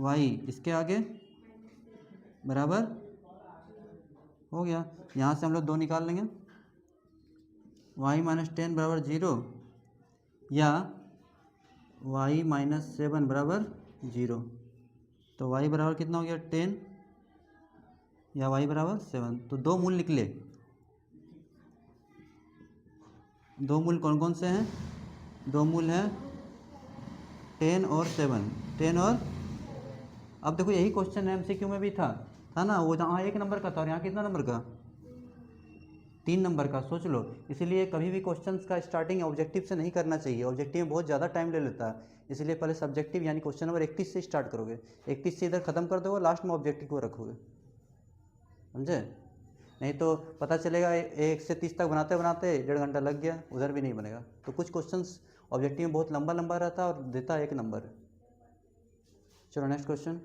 y इसके आगे बराबर हो गया। यहाँ से हम लोग 2 निकाल लेंगे, y माइनस 10 बराबर 0 या y माइनस 7 बराबर 0, तो y बराबर कितना हो गया 10 या y बराबर 7। तो दो मूल निकले, दो मूल कौन कौन से हैं, दो मूल हैं 10 और 7, 10 और, अब देखो यही क्वेश्चन MCQ में भी था ना, वो जहाँ 1 नंबर का था और यहाँ कितना नंबर का, 3 नंबर का, सोच लो। इसीलिए कभी भी क्वेश्चंस का स्टार्टिंग ऑब्जेक्टिव से नहीं करना चाहिए, ऑब्जेक्टिव में बहुत ज़्यादा टाइम ले लेता है, इसलिए पहले सब्जेक्टिव यानी क्वेश्चन नंबर 31 से स्टार्ट करोगे, 31 से इधर खत्म कर दोगे, लास्ट में ऑब्जेक्टिव को रखोगे, समझे। नहीं तो पता चलेगा 1 से 30 तक बनाते बनाते 1.5 घंटा लग गया, उधर भी नहीं बनेगा। तो कुछ क्वेश्चंस ऑब्जेक्टिव में बहुत लंबा लंबा रहता है और देता है 1 नंबर। चलो नेक्स्ट क्वेश्चन,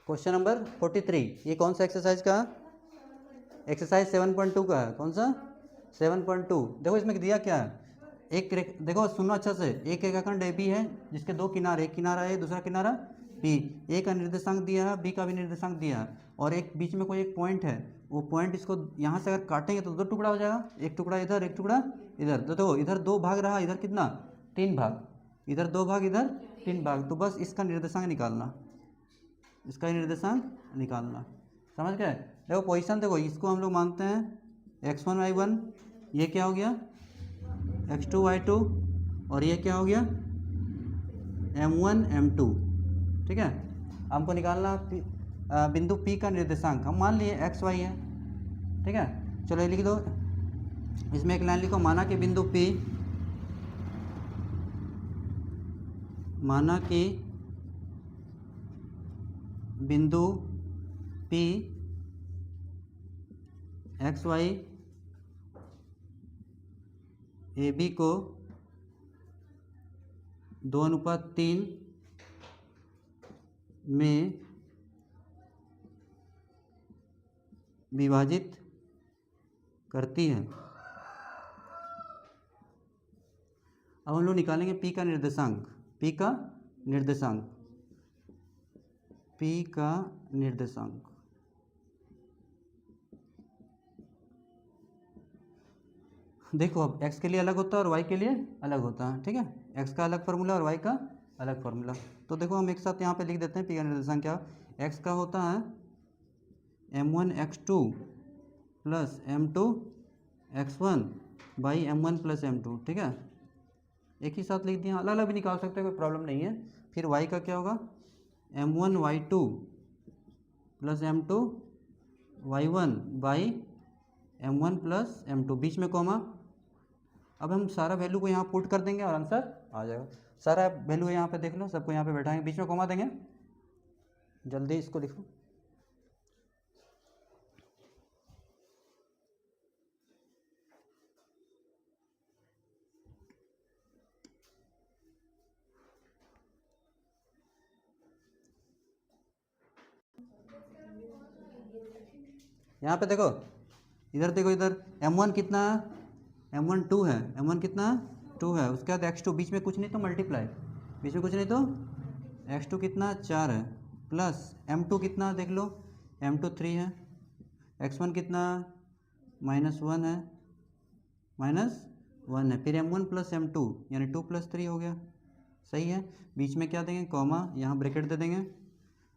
क्वेश्चन नंबर 43, ये कौन सा एक्सरसाइज का, एक्सरसाइज 7.2 का है, कौन सा 7.2। देखो इसमें दिया क्या है, देखो सुनो अच्छा से, एक रेखाखंड ए बी है जिसके दो किनारे, एक किनारा ए दूसरा किनारा बी, ए का निर्देशांक दिया है, बी का भी निर्देशांक दिया है, और एक बीच में कोई एक पॉइंट है, वो पॉइंट इसको यहाँ से अगर काटेंगे तो दो टुकड़ा हो जाएगा, एक टुकड़ा इधर एक टुकड़ा इधर। तो देखो इधर 2 भाग रहा, इधर कितना 3 भाग, इधर 2 भाग इधर 3 भाग। तो बस इसका निर्देशांक निकालना, इसका निर्देशांक निकालना, समझ गए। देखो पोजीशन देखो, इसको हम लोग मानते हैं x1 y1, ये क्या हो गया x2 y2, और ये क्या हो गया m1 m2, ठीक है। हमको निकालना बिंदु P का निर्देशांक, हम मान लिए x y है, ठीक है। चलो ये लिख दो, इसमें एक लाइन लिखो, माना कि बिंदु P, माना कि बिंदु P x y A B को 2:3 में विभाजित करती है। अब हम लोग निकालेंगे P का निर्देशांक, P का निर्देशांक, P का निर्देशांक। देखो अब x के लिए अलग होता है और y के लिए अलग होता है, ठीक है। x का अलग फार्मूला और y का अलग फार्मूला। तो देखो हम एक साथ यहाँ पे लिख देते हैं P का निर्देशांक क्या, x का होता है m1 x2 plus m2 x1 by m1 plus m2, ठीक है। एक ही साथ लिख दिया, अलग अलग भी निकाल सकते हैं, कोई प्रॉब्लम नहीं है। फिर y का क्या होगा m1 y2 plus m2 y1 by m1 plus m2, बीच में कॉमा। अब हम सारा वैल्यू को यहाँ पुट कर देंगे और आंसर आ जाएगा। सारा वैल्यू यहाँ पे देख लो, सबको यहाँ पे बैठाएंगे, बीच में कॉमा देंगे, जल्दी इसको लिखो। यहाँ पे देखो, इधर देखो, इधर m1 कितना है, m1 2 है, m1 कितना 2 है, उसके बाद x2 बीच में कुछ नहीं तो मल्टीप्लाई, बीच में कुछ नहीं तो x2 कितना 4 है, प्लस m2 कितना देख लो, m2 3 है, x1 कितना -1 है, -1 है, फिर m1 प्लस m2 यानी 2 + 3 हो गया, सही है। बीच में क्या देंगे कॉमा, यहाँ ब्रैकेट दे देंगे।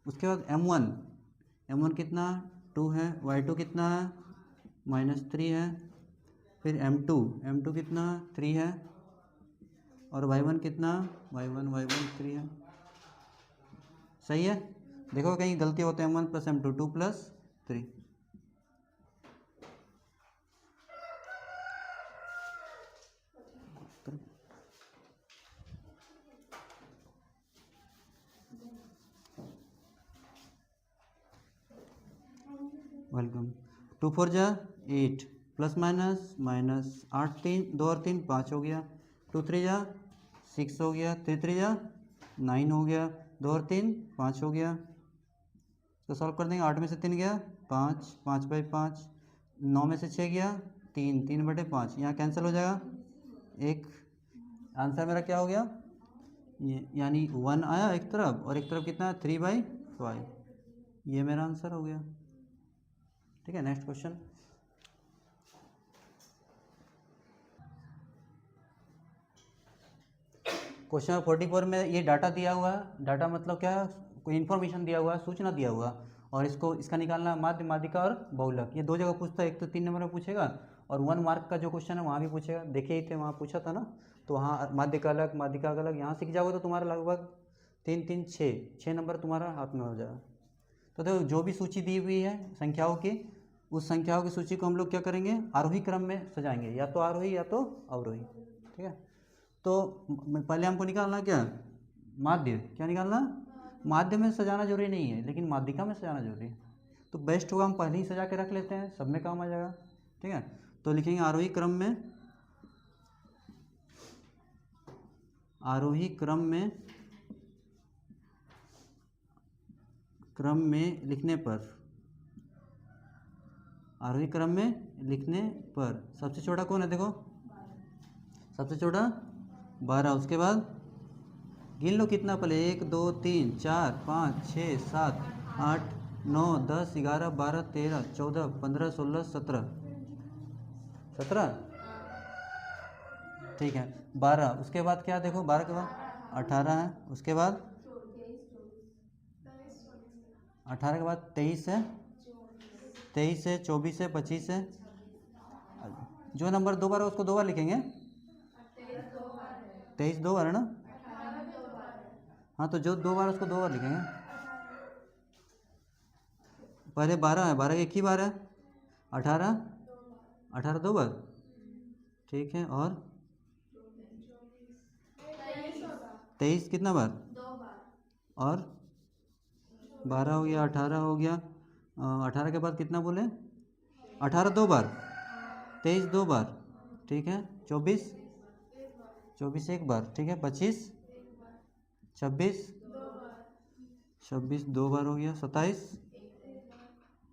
उसके बाद m1 कितना 2 है, y2 कितना है -3 है, फिर m2 कितना 3 है, और y1 कितना y1 3 है, सही है। देखो कहीं गलती होता है, m1 प्लस m2 2 + 3। वेलकम। 2 4 जा 8 प्लस माइनस 8 3 2 और 3 5 हो गया, 2 3 जा 6 हो गया, 3 3 जा 9 हो गया, 2 और 3 5 हो गया। तो सॉल्व कर देंगे, 8 में से 3 गया 5, 5/5, 9 में से 6 गया 3, 3/5, यहाँ कैंसिल हो जाएगा। एक आंसर मेरा क्या हो गया, यानी 1 आया एक तरफ, और एक तरफ कितना है 3/5, ये मेरा आंसर हो गया, ठीक है। नेक्स्ट क्वेश्चन, क्वेश्चन 44 में ये डाटा दिया हुआ है, डाटा मतलब क्या है, कोई इन्फॉर्मेशन दिया हुआ है, सूचना दिया हुआ है, और इसका निकालना माध्य, माध्यिका और बहुलक, ये 2 जगह पूछता है, एक तो 3 नंबर में पूछेगा, और 1 मार्क का जो क्वेश्चन है वहाँ भी पूछेगा, देखे ही थे वहाँ पूछा था ना, तो वहाँ माध्यिका अलग माध्यिका अलग, यहाँ सीख जाओगे तो तुम्हारा लगभग 3 3 6 नंबर तुम्हारा हाथ में हो जाएगा। तो देखो जो भी सूची दी हुई है संख्याओं की, उस संख्याओं की सूची को हम लोग क्या करेंगे, आरोही क्रम में सजाएंगे, या तो आरोही या तो अवरोही, ठीक है। तो पहले हमको निकालना क्या, माध्य, क्या निकालना, माध्य में सजाना जरूरी नहीं है, लेकिन माध्यिका में सजाना जरूरी है। तो बेस्ट होगा हम पहले ही सजा के रख लेते हैं, सब में काम आ जाएगा, ठीक है। तो लिखेंगे आरोही क्रम में, आरोही क्रम में लिखने पर, आरोही क्रम में लिखने पर सबसे छोटा कौन है, देखो सबसे छोटा 12, उसके बाद गिन लो कितना पहले, 1 2 3 4 5 6 7 8 9 10 11 12 13 14 15 16 17, 17 ठीक है। 12 उसके बाद क्या देखो, 12 के बाद 18 है, उसके बाद 18 के बाद 23 है, 23 है, 24 है, 25 है। जो नंबर 2 बार है उसको 2 बार लिखेंगे। 23 2 बार है ना, हाँ तो जो 2 बार उसको 2 बार लिखेंगे। पहले 12 है, 12 एक ही बार है। 18, 18 2 बार, ठीक है। और 23 कितना बार, और 12 हो गया, 18 हो गया। 18 के बाद कितना बोले, 18 2 बार, 23 2 बार, ठीक है। 24, 24 एक बार, ठीक है। 25, 26, 26 2 बार हो गया। 27,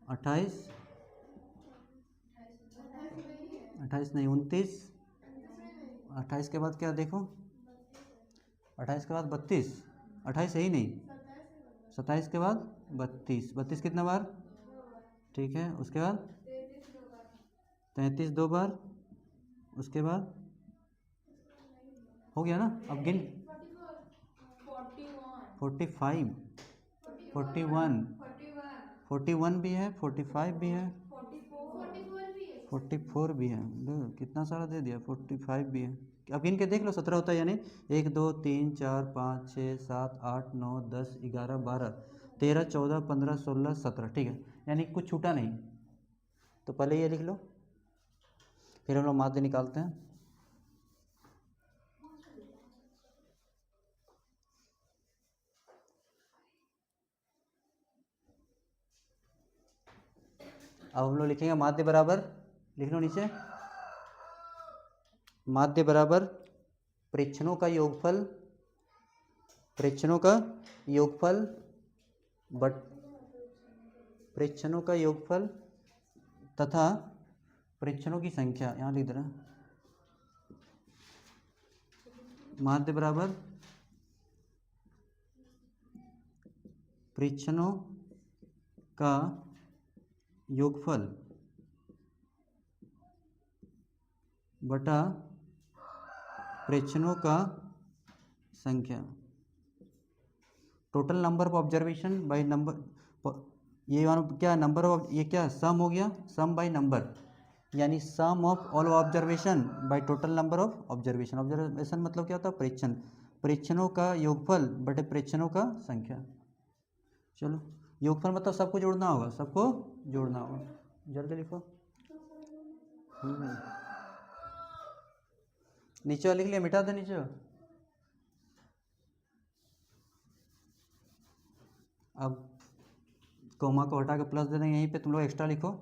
28, 28 नहीं, 29, 28 के बाद क्या देखो, 28 के बाद 32, 28 है ही नहीं, 27 के बाद 32, 32 कितना बार, ठीक है। उसके बाद 33 2 बार, उसके बाद हो गया ना। अब गिन, 45, 41, 41 भी है, 45 भी है, 44 भी है। कितना सारा दे दिया, 45 भी है। अब गिन के देख लो 17 होता है यानी 1 2 3 4 5 6 7 8 9 10 11 12 13 14 15 16 17, ठीक है। यानी कुछ छूटा नहीं। तो पहले ये लिख लो, फिर हम लोग माध्य निकालते हैं। अब हम लोग लिखेंगे माध्य बराबर, लिख लो नीचे, माध्य बराबर प्रेक्षणों का योगफल, प्रेक्षणों का योगफल बट प्रेक्षणों का योगफल तथा प्रेक्षणों की संख्या, यहाँ लिख देना। माध्य बराबर प्रेक्षणों का योगफल बटा प्रेक्षणों का संख्या, total number of observation by number, ये क्या नंबर ऑफ, ये क्या सम हो गया, सम बाय नंबर, यानी sum of all observation by total number of observation. Observation मतलब क्या होता है, प्रेक्षण, प्रेक्षणों का योगफल बटे प्रेक्षणों का संख्या। चलो योगफल मतलब सबको जोड़ना होगा, सबको जोड़ना होगा, जल्दी लिखो। नीचे वाला लिख लिया, मिटा दे नीचे। अब कोमा को हटा के प्लस दे देंगे, यहीं पे तुम लोग एक्स्ट्रा लिखो।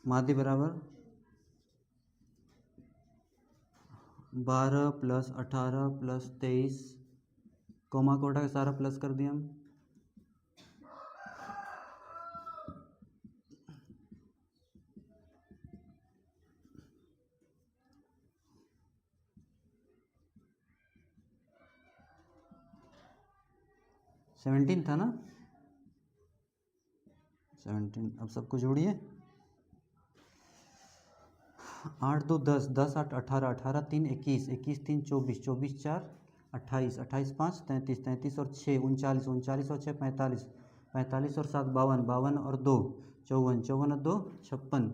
माध्य बराबर 12 + 18 + 23, कोमा को हटा के सारा प्लस कर दिया हम। सेवनटीन था ना, 17। अब सबको जोड़िए, 8 2 10, 10 8 18, 18 3 21, 21 3 24, 24 4 28, 28 5 33, 33 और 6 39, 39 और 6 45, 45 और 7 52, 52 और 2 54, 54 और 2 56,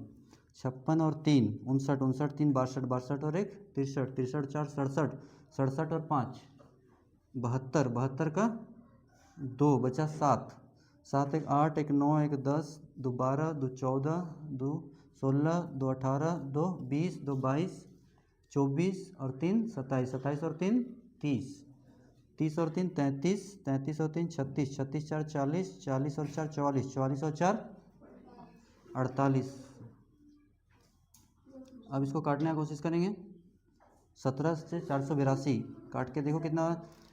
56 और 3 59, 59 3 62, 62 और 1 63, 63 4 67, 67 और 5 72, 72 का 2 बचा 7, 7 1 8 1 9 1 10 2 12 2 14 2 16 2 18 2 20 2 22 24 और 3 27, 27 और 3 30, 30 और 3 33, 33 और 3 36, 36 4 40, 40 और 4 44, 44 और 4 48। अब इसको काटने की कोशिश करेंगे। 17 से 482 काट के देखो कितना,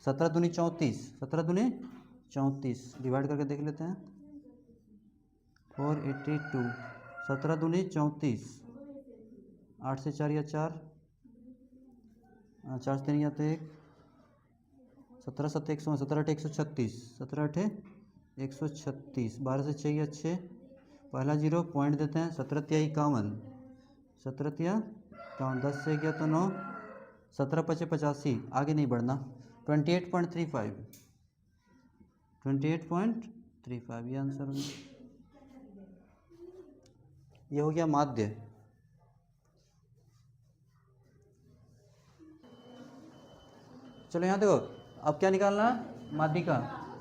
17 दूनी 34, 17 दूनी 34 डिवाइड करके देख लेते हैं, 482, 17 दूनी 34, 8 से 4 या 4, 4 से 3 या तो 1, 17 7 100, 17 8 136, 17 8 136, 12 से 6 या 6, पहला जीरो पॉइंट देते हैं, 17 तिया 51, 17 तिया 51, 10 से गया तो 9, 17 पचे 85, आगे नहीं बढ़ना, 28.35, 28.35 ये आंसर हो गया। ये हो गया माध्य। चलो यहाँ देखो, अब क्या निकालना है, माध्यिका।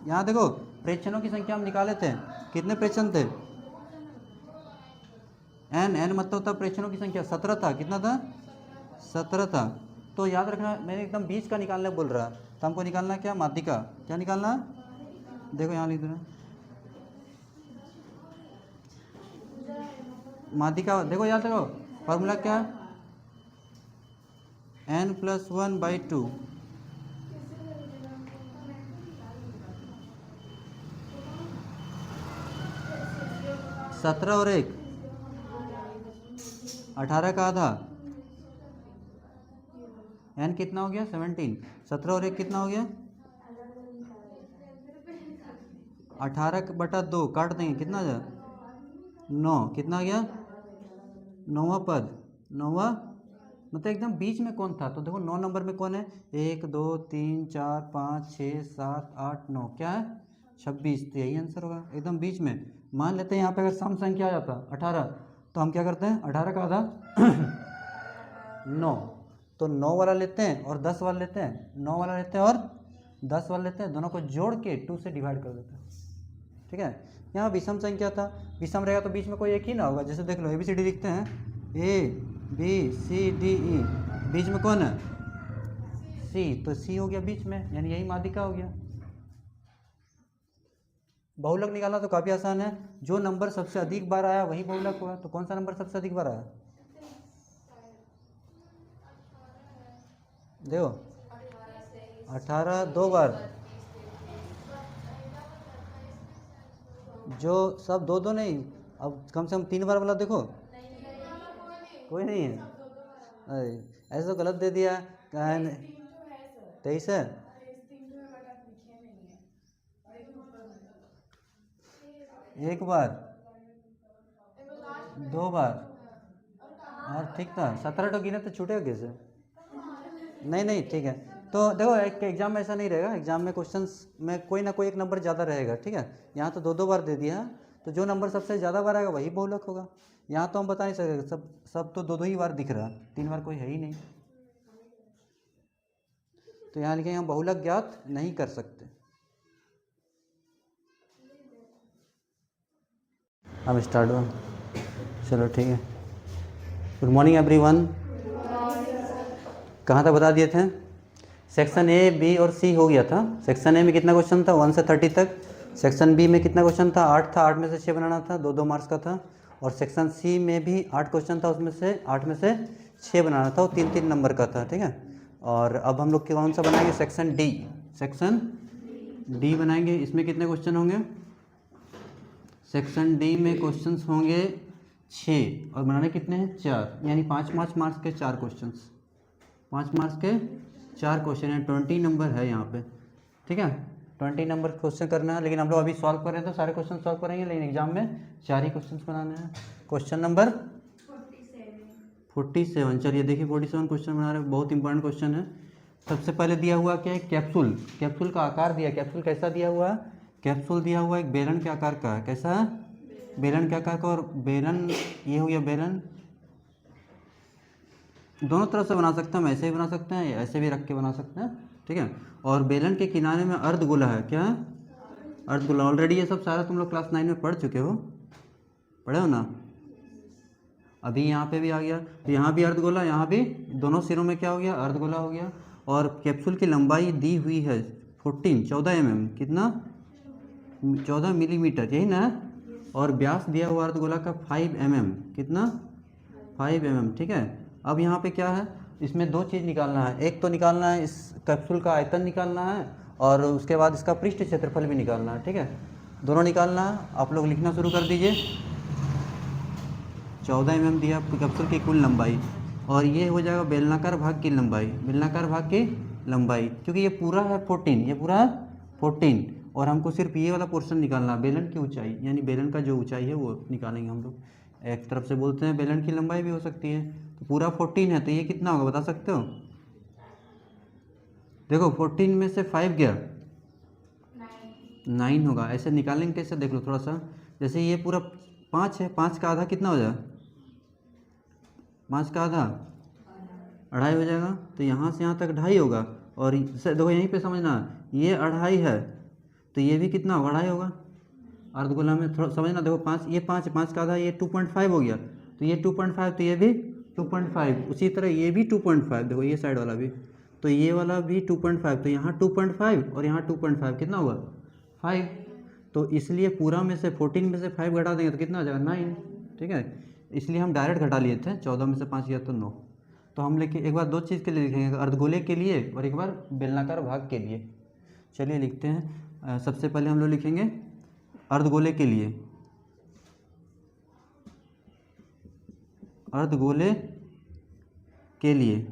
यहाँ देखो प्रेक्षणों की संख्या हम निकाले थे, कितने प्रेक्षण थे, n मतलब होता प्रेक्षणों की संख्या, 17 था, कितना था, 17 था। तो याद रखना मैंने एकदम बीच का निकालने बोल रहा, तो हमको निकालना क्या, माध्यिका। क्या निकालना, देखो यहाँ लिख दो माध्यिका। देखो याद रखो फॉर्मूला क्या, n+1/2, 17 और 1 18 का आधा, n कितना हो गया 17, 17 और 1 कितना हो गया 18/2, काट देंगे कितना आ जाए 9, कितना आ गया 9वां पद, 9वां मतलब एकदम बीच में कौन था, तो देखो 9 नंबर में कौन है, 1 2 3 4 5 6 7 8 9, क्या है 26, तो यही आंसर होगा एकदम बीच में। मान लेते हैं यहाँ पे अगर सम संख्या आ जाता 18, तो हम क्या करते हैं 18 का आधा 9, तो 9 वाला लेते हैं और 10 वाला लेते हैं, 9 वाला लेते हैं और 10 वाला लेते हैं, दोनों को जोड़ के 2 से डिवाइड कर देते हैं, ठीक है। यहाँ विषम संख्या था, विषम रहेगा तो बीच में कोई एक ही ना होगा, जैसे देख लो ABCD लिखते हैं ABCDE, बीच में कौन है C, तो C हो गया बीच में, यानी यही माध्यिका हो गया। बहुलक निकालना तो काफ़ी आसान है, जो नंबर सबसे अधिक बार आया वही बहुलक हुआ, तो कौन सा नंबर सबसे अधिक बार आया, देखो 18 2 बार, जो सब 2 2 नहीं, अब कम से कम 3 बार वाला देखो, कोई नहीं है, अरे ऐसे तो गलत दे दिया, 23 है, एक बार 2 बार, और ठीक था 17 तो गिने तो छूटेगा कैसे, नहीं ठीक है। तो देखो एक एग्जाम में ऐसा नहीं रहेगा, एग्जाम में क्वेश्चंस में कोई ना कोई एक नंबर ज़्यादा रहेगा, ठीक है। यहाँ तो 2 2 बार दे दिया, तो जो नंबर सबसे ज़्यादा बार आएगा वही बहुलक होगा। यहाँ तो हम बता नहीं सकते, सब तो 2 2 ही बार दिख रहा, 3 बार कोई है ही नहीं, तो यहाँ लिखे हम बहुलक ज्ञात नहीं कर सकते। अब स्टार्ट हुआ, चलो ठीक है। गुड मॉर्निंग एवरीवन, कहाँ तक बता दिए थे, सेक्शन A B और C हो गया था। सेक्शन A में कितना क्वेश्चन था 1 से 30 तक, सेक्शन B में कितना क्वेश्चन था 8 था, 8 में से 6 बनाना था, 2 2 मार्क्स का था, और सेक्शन C में भी 8 क्वेश्चन था, उसमें से 8 में से 6 बनाना था, वो 3 3 नंबर का था, ठीक है। और अब हम लोग कौन सा बनाएंगे, सेक्शन D, सेक्शन D बनाएंगे। इसमें कितने क्वेश्चन होंगे, सेक्शन D में क्वेश्चंस होंगे 6 और बनाने कितने हैं 4, यानी 5 मार्क्स के 4 क्वेश्चंस, 5 मार्क्स के 4 क्वेश्चन है, 20 नंबर है यहाँ पे, ठीक है। 20 नंबर क्वेश्चन करना है, लेकिन हम लोग अभी सॉल्व कर रहे हैं तो सारे क्वेश्चन सॉल्व करेंगे, लेकिन एग्जाम में 4 ही क्वेश्चन बनाने हैं। क्वेश्चन नंबर 47, चलिए देखिए 47 क्वेश्चन बना रहे हैं, बहुत इंपॉर्टेंट क्वेश्चन है। सबसे पहले दिया हुआ क्या है, कैप्सूल, कैप्सूल का आकार दिया, कैप्सूल कैसा दिया हुआ है, कैप्सूल दिया हुआ एक बेलन के आकार का है, कैसा है, बेलन के आकार का, और बेलन ये हो गया बेलन, दोनों तरफ से बना सकते हैं, हम ऐसे भी बना सकते हैं, ऐसे भी रख के बना सकते हैं, ठीक है। और बेलन के किनारे में अर्धगोला है, क्या है, अर्धगोला। ऑलरेडी ये सब सारा तुम लोग क्लास 9 में पढ़ चुके हो, पढ़े हो ना। अभी यहाँ पे भी आ गया, तो यहाँ भी अर्धगोला, यहाँ भी दोनों सिरों में क्या हो गया, अर्धगोला हो गया। और कैप्सूल की लंबाई दी हुई है 14 mm, कितना 14 मिलीमीटर, यही ना। और व्यास दिया हुआ अर्धगोला का 5 mm, कितना 5 mm, ठीक है। अब यहाँ पे क्या है, इसमें दो चीज़ निकालना है, एक तो निकालना है इस कैप्सूल का आयतन निकालना है और उसके बाद इसका पृष्ठ क्षेत्रफल भी निकालना है, ठीक है। दोनों निकालना है। आप लोग लिखना शुरू कर दीजिए। 14 mm दिया कैप्सूल की कुल लंबाई, और ये हो जाएगा बेलनाकार भाग की लंबाई, बेलनाकार भाग की लंबाई, क्योंकि ये पूरा है 14, ये पूरा है 14 और हमको सिर्फ ये वाला पोर्शन निकालना है, बेलन की ऊंचाई, यानी बेलन का जो ऊंचाई है वो निकालेंगे हम लोग। एक तरफ से बोलते हैं बेलन की लंबाई भी हो सकती है, तो पूरा 14 है, तो ये कितना होगा बता सकते हो? देखो 14 में से 5 गया 9 होगा। ऐसे निकालेंगे कैसे, देख लो थोड़ा सा। जैसे ये पूरा 5 है, 5 का आधा कितना हो जाएगा? 5 का आधा 2.5 हो जाएगा, तो यहाँ से यहाँ तक 2.5 होगा। और देखो यहीं पे समझना, ये 2.5 है तो ये भी कितना होगा? 2.5 होगा। अर्धगोला में थोड़ा समझना, देखो 5, ये 5 है, 5 का आधा, ये 2.5 हो गया, तो ये 2.5, तो ये भी 2.5, उसी तरह ये भी 2.5, देखो ये साइड वाला भी, तो ये वाला भी 2.5, तो यहाँ 2.5 और यहाँ 2.5 कितना हुआ? 5। तो इसलिए पूरा में से 14 में से 5 घटा देंगे तो कितना आ जाएगा? 9, ठीक है। इसलिए हम डायरेक्ट घटा लिए थे, 14 में से 5 गया तो 9। तो हम लिखे एक बार दो चीज़ के लिए लिखेंगे, अर्धगोले के लिए और एक बार बेलनाकार भाग के लिए। चलिए लिखते हैं। सबसे पहले हम लोग लिखेंगे अर्धगोले के लिए, अर्धगोले के लिए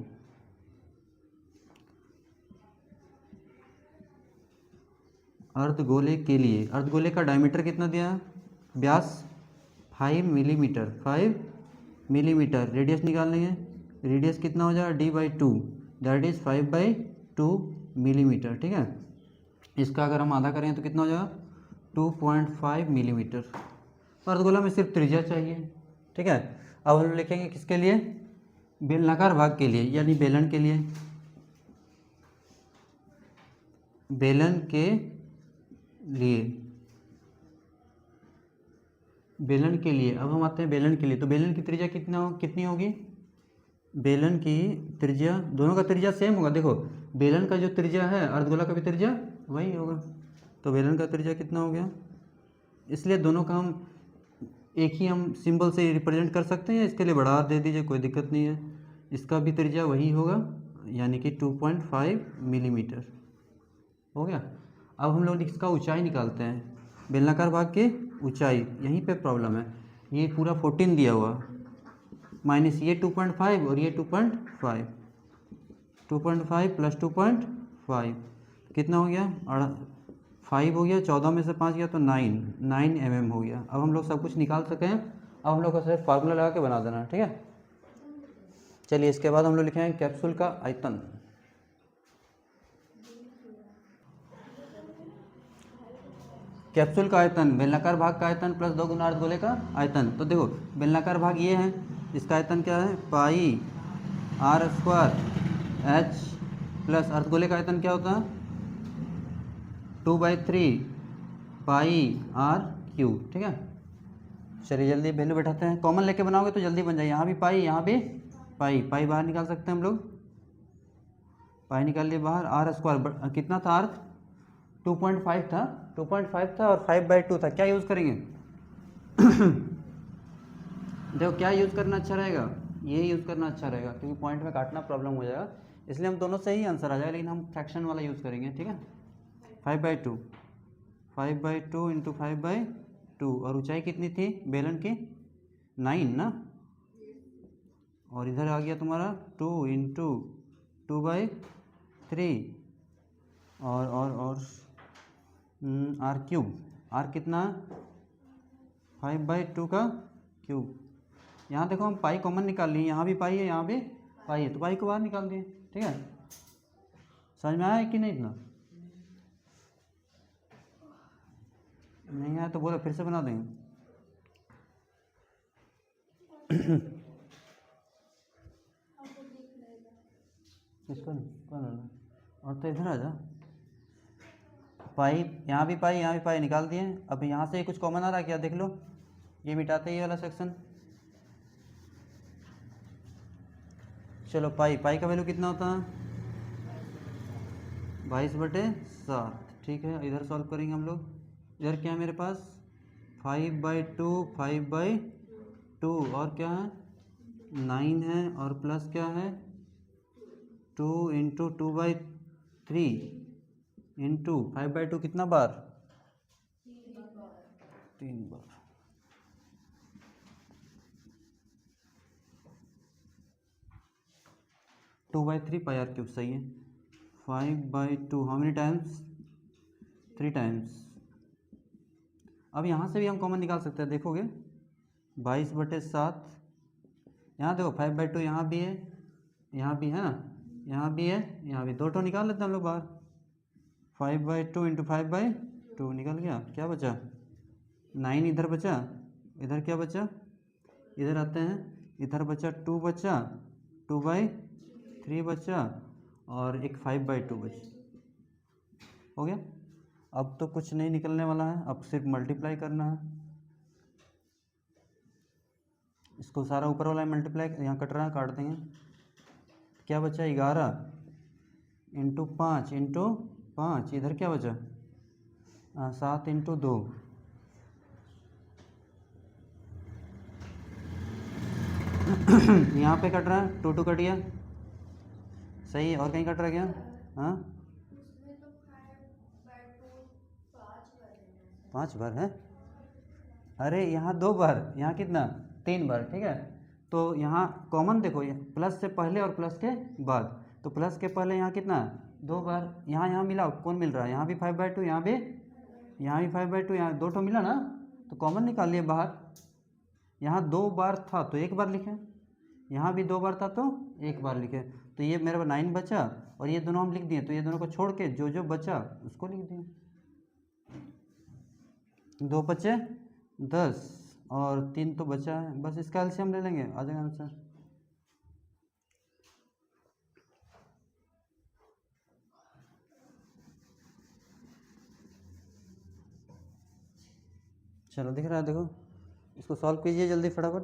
अर्धगोले के लिए अर्धगोले का डायमीटर कितना दिया? व्यास 5 मिलीमीटर, 5 मिलीमीटर। रेडियस निकाल लेंगे, रेडियस कितना हो जाएगा? d/2, दैट इज़ 5/2 मिलीमीटर, ठीक है। इसका अगर हम आधा करें तो कितना हो जाएगा? 2.5 मिलीमीटर। तो अर्धगोला में सिर्फ त्रिज्या चाहिए, ठीक है। अब हम लिखेंगे किसके लिए? बेलनाकार भाग के लिए, यानी बेलन के लिए, बेलन के लिए, बेलन के लिए। अब हम आते हैं बेलन के लिए, तो बेलन की त्रिज्या कितनी होगी? बेलन की त्रिज्या, दोनों का त्रिज्या सेम होगा। देखो बेलन का जो त्रिज्या है अर्धगोला का भी त्रिज्या वही होगा, तो बेलन का त्रिज्या कितना हो गया? इसलिए दोनों का हम एक ही हम सिंबल से रिप्रेजेंट कर सकते हैं, इसके लिए बढ़ा दे दीजिए, कोई दिक्कत नहीं है। इसका भी त्रिज्या वही होगा, यानी कि 2.5 मिलीमीटर हो गया। अब हम लोग इसका ऊंचाई निकालते हैं, बेलनाकार भाग की ऊंचाई। यहीं पे प्रॉब्लम है, ये पूरा 14 दिया हुआ माइनस ये 2.5 और ये 2.5, 2.5 प्लस 2.5 कितना हो गया? 5 हो गया, 14 में से 5 गया तो 9 mm हो गया। अब हम लोग सब कुछ निकाल सके हैं, अब हम लोग को सिर्फ फार्मूला लगा के बना देना है, ठीक है। चलिए इसके बाद हम लोग लिखेंगे कैप्सूल का आयतन। कैप्सूल का आयतन बेलनाकार भाग का आयतन प्लस 2 गुना अर्धगोले का आयतन। तो देखो बेलनाकार भाग ये है, इसका आयतन क्या है? पाई r² h प्लस अर्धगोले का आयतन क्या होता है? 2/3 पाई r³, ठीक है। चलिए जल्दी वैल्यू बैठाते हैं, कॉमन लेके बनाओगे तो जल्दी बन जाए। यहाँ भी पाई, यहाँ भी पाई, पाई बाहर निकाल सकते हैं हम लोग, पाई निकाल लिए बाहर। r² कितना था? r 2.5 था, 2.5 था और 5/2 था। क्या यूज़ करेंगे? देखो क्या यूज़ करना अच्छा रहेगा? ये यूज़ करना अच्छा रहेगा, क्योंकि पॉइंट में काटना प्रॉब्लम हो जाएगा, इसलिए हम दोनों से ही आंसर आ जाएगा, लेकिन हम फ्रैक्शन वाला यूज़ करेंगे, ठीक है। 5/2, 5/2 इंटू 5/2, और ऊंचाई कितनी थी बेलन की? 9 ना, और इधर आ गया तुम्हारा 2 इंटू 2/3 और r³ r कितना? 5/2 का क्यूब। यहाँ देखो हम पाई कॉमन निकाल लिए, यहाँ भी पाई है, यहाँ भी पाई है, तो पाई को बाहर निकाल दिए, ठीक है। समझ में आया कि नहीं? इतना नहीं आया तो बोलो, फिर से बना देंगे। इसको और तो इधर आ जा। पाई, यहाँ भी पाई, यहाँ भी पाई निकाल दिए। अब यहाँ से कुछ कॉमन आ रहा है क्या? देख लो, ये मिटाते हैं ये वाला सेक्शन। चलो पाई, पाई का वैल्यू कितना होता है? 22/7, ठीक है। इधर सॉल्व करेंगे हम लोग। इधर क्या है मेरे पास? 5/2, 5/2 और क्या है? 9 है, और प्लस क्या है? 2 इंटू 2/3 इंटू 5/2 कितना बार? 3 बार। Two by three pi r cube सही है। 5/2 हाउ मेनी टाइम्स? 3 टाइम्स। अब यहाँ से भी हम कॉमन निकाल सकते हैं, देखोगे 22/7। यहाँ देखो 5/2 यहाँ भी है, यहाँ भी है ना, यहाँ भी है, यहाँ भी, 2 टो निकाल लेते हैं हम लोग बाहर। 5/2 इंटू 5/2 निकल गया, क्या बचा? 9 इधर बचा, इधर क्या बचा? इधर आते हैं, इधर बचा 2 बचा, 2/3 बचा, और एक 5/2 बचा। हो गया। अब तो कुछ नहीं निकलने वाला है, अब सिर्फ मल्टीप्लाई करना है। इसको सारा ऊपर वाला मल्टीप्लाई, यहाँ कट रहा है, काट देंगे। क्या बचा? 11 इंटू 5 इंटू 5, इधर क्या बचा? 7 इंटू 2। यहाँ पे कट रहा है, 2 कट गया, सही है। और कहीं कट रहा क्या? हाँ 5 बार है। अरे यहाँ 2 बार, यहाँ कितना? 3 बार, ठीक है। तो यहाँ कॉमन देखो, प्लस से पहले और प्लस के बाद, तो प्लस के पहले यहाँ कितना? 2 बार। यहाँ मिला, कौन मिल रहा है? यहाँ भी 5/2, यहाँ भी 5/2, यहाँ 2 ठो मिला ना, तो कॉमन निकाल लिए बाहर। यहाँ 2 बार था तो 1 बार लिखे, यहाँ भी 2 बार था तो 1 बार लिखे। तो ये मेरा 9 बचा, और ये दोनों हम लिख दिए, तो ये दोनों को छोड़ के जो जो बचा उसको लिख दिए। 2 बचे 10 और 3 तो बचा है, बस इसका एलसीएम ले लेंगे, आ जाएगा आंसर। चलो दिख रहा है, देखो इसको सॉल्व कीजिए जल्दी फटाफट।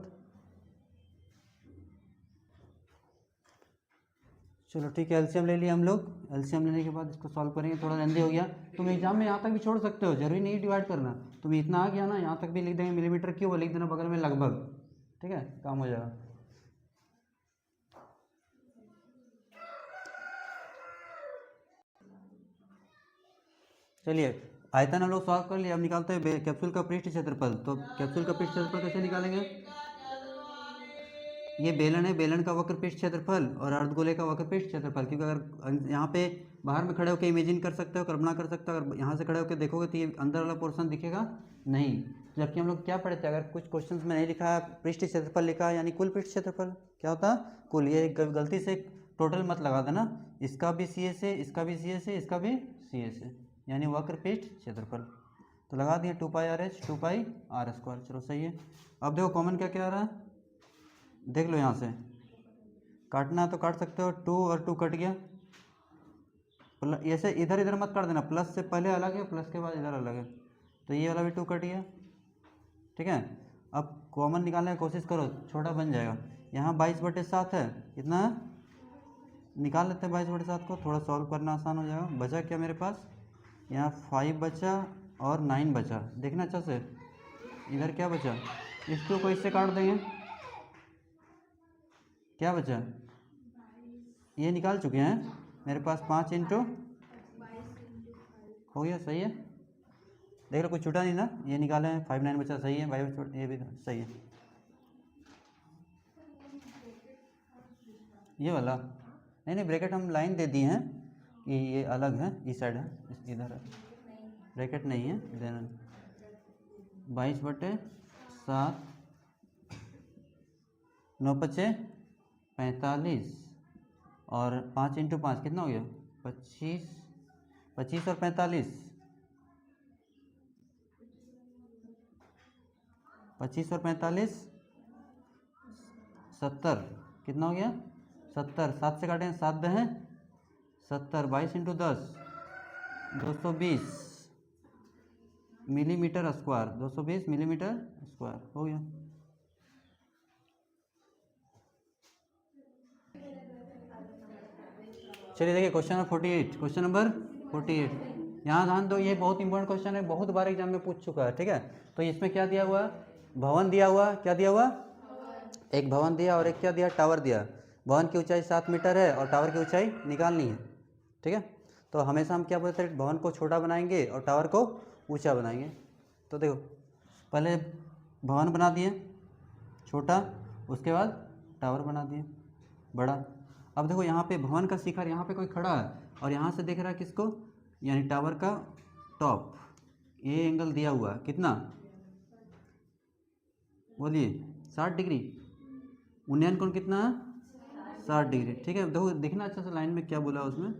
चलो ठीक है, एलसीएम ले लिया हम लोग। एलसीएम लेने के बाद इसको सॉल्व करेंगे, थोड़ा लेंदी हो गया। तुम एग्जाम में यहाँ तक भी छोड़ सकते हो, जरूरी नहीं डिवाइड करना। तुम इतना आ गया ना, यहाँ तक भी लिख देंगे, मिलीमीटर क्यूब लिख देना बगल में लगभग, ठीक है, काम हो जाएगा। चलिए आयतन हम लोग सॉल्व कर लिया, अब निकालते हैं कैप्सूल का पृष्ठ क्षेत्रफल। तो कैप्सूल का पृष्ठ क्षेत्रफल कैसे निकालेंगे? ये बेलन है, बेलन का वक्र पृष्ठ क्षेत्रफल और अर्धगोले का वक्र पृष्ठ क्षेत्रफल। क्योंकि अगर यहाँ पे बाहर में खड़े होकर इमेजिन कर सकते हो, कल्पना कर सकते हो, अगर यहाँ से खड़े होकर देखोगे तो ये अंदर वाला पोर्शन दिखेगा नहीं। जबकि हम लोग क्या पढ़े थे, अगर कुछ क्वेश्चंस में नहीं लिखा है पृष्ठ क्षेत्रफल लिखा है, यानी कुल पृष्ठ क्षेत्रफल क्या होता है? कुल। ये गलती से टोटल मत लगा देना, इसका भी सी एस है, इसका भी सी एस है, इसका भी सी एस है, यानी वक्र पृष्ठ क्षेत्रफल। तो लगा दिए 2πr/h 2πr²। चलो सही है। अब देखो कॉमन क्या क्या आ रहा है, देख लो। यहाँ से काटना है तो काट सकते हो, 2 और 2 कट गया। ऐसे इधर इधर मत काट देना, प्लस से पहले अलग है, प्लस के बाद इधर अलग है, तो ये वाला भी 2 कट गया, ठीक है। अब कॉमन निकालने की कोशिश करो, छोटा बन जाएगा। यहाँ 22/7 है, कितना है? निकाल लेते हैं 22/7 को, थोड़ा सॉल्व करना आसान हो जाएगा। बचा क्या मेरे पास? यहाँ 5 बचा और 9 बचा, देखना अच्छा से। इधर क्या बचा? इस 2 को इससे काट देंगे, क्या बचा? ये निकाल चुके हैं मेरे पास, 5 इंटू हो गया, सही है। देख लो कुछ छूटा नहीं ना, ये निकाले हैं, 5 9 बचा, सही है। 22 ये भी सही है। ये वाला नहीं, ब्रैकेट हम लाइन दे दिए हैं कि ये अलग है, इस साइड है, इधर है, ब्रैकेट नहीं है। इधर 22/7, 9×5 = 45, और 5 इंटू 5 कितना हो गया? 25। 25 और 45, 25 और 45 70, कितना हो गया? 70। 7 से काटें, 7 10 70, 22 into 10 220 millimetre square, 220 millimetre square हो गया। चलिए देखिए क्वेश्चन नंबर 48। क्वेश्चन नंबर 48, यहाँ ध्यान दो, ये बहुत इंपॉर्टेंट क्वेश्चन है, बहुत बार एग्जाम में पूछ चुका है, ठीक है। तो इसमें क्या दिया हुआ? भवन दिया हुआ, क्या दिया हुआ? एक भवन दिया और एक क्या दिया? टावर दिया। भवन की ऊंचाई 7 मीटर है और टावर की ऊंचाई निकालनी है। ठीक है, तो हमेशा हम क्या बोलते हैं, भवन को छोटा बनाएंगे और टावर को ऊंचा बनाएंगे। तो देखो पहले भवन बना दिए छोटा, उसके बाद टावर बना दिए बड़ा। अब देखो यहाँ पे भवन का शिखर, यहाँ पे कोई खड़ा है और यहाँ से देख रहा है किसको, यानी टावर का टॉप। ये एंगल दिया हुआ है कितना, बोलिए 60 डिग्री। उन्नयन कोण कितना है, 60 डिग्री। ठीक है, देखो देखना अच्छा से लाइन में क्या बोला उसमें,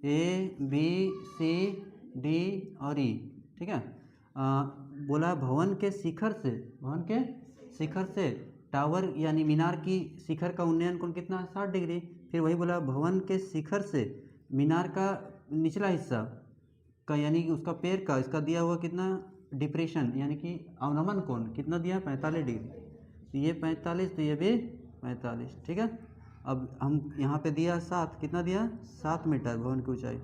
ए बी सी डी और ई। ठीक है, बोला भवन के शिखर से, भवन के शिखर से टावर यानी मीनार की शिखर का उन्नयन कोण कितना है, 60 डिग्री। फिर वही बोला भवन के शिखर से मीनार का निचला हिस्सा का यानी कि उसका पैर का, इसका दिया हुआ कितना डिप्रेशन यानी कि अवनमन कोण कितना दिया, 45 डिग्री। तो ये 45, तो ये भी 45। ठीक है, अब हम यहाँ पे दिया 7, कितना दिया 7 मीटर भवन की ऊंचाई।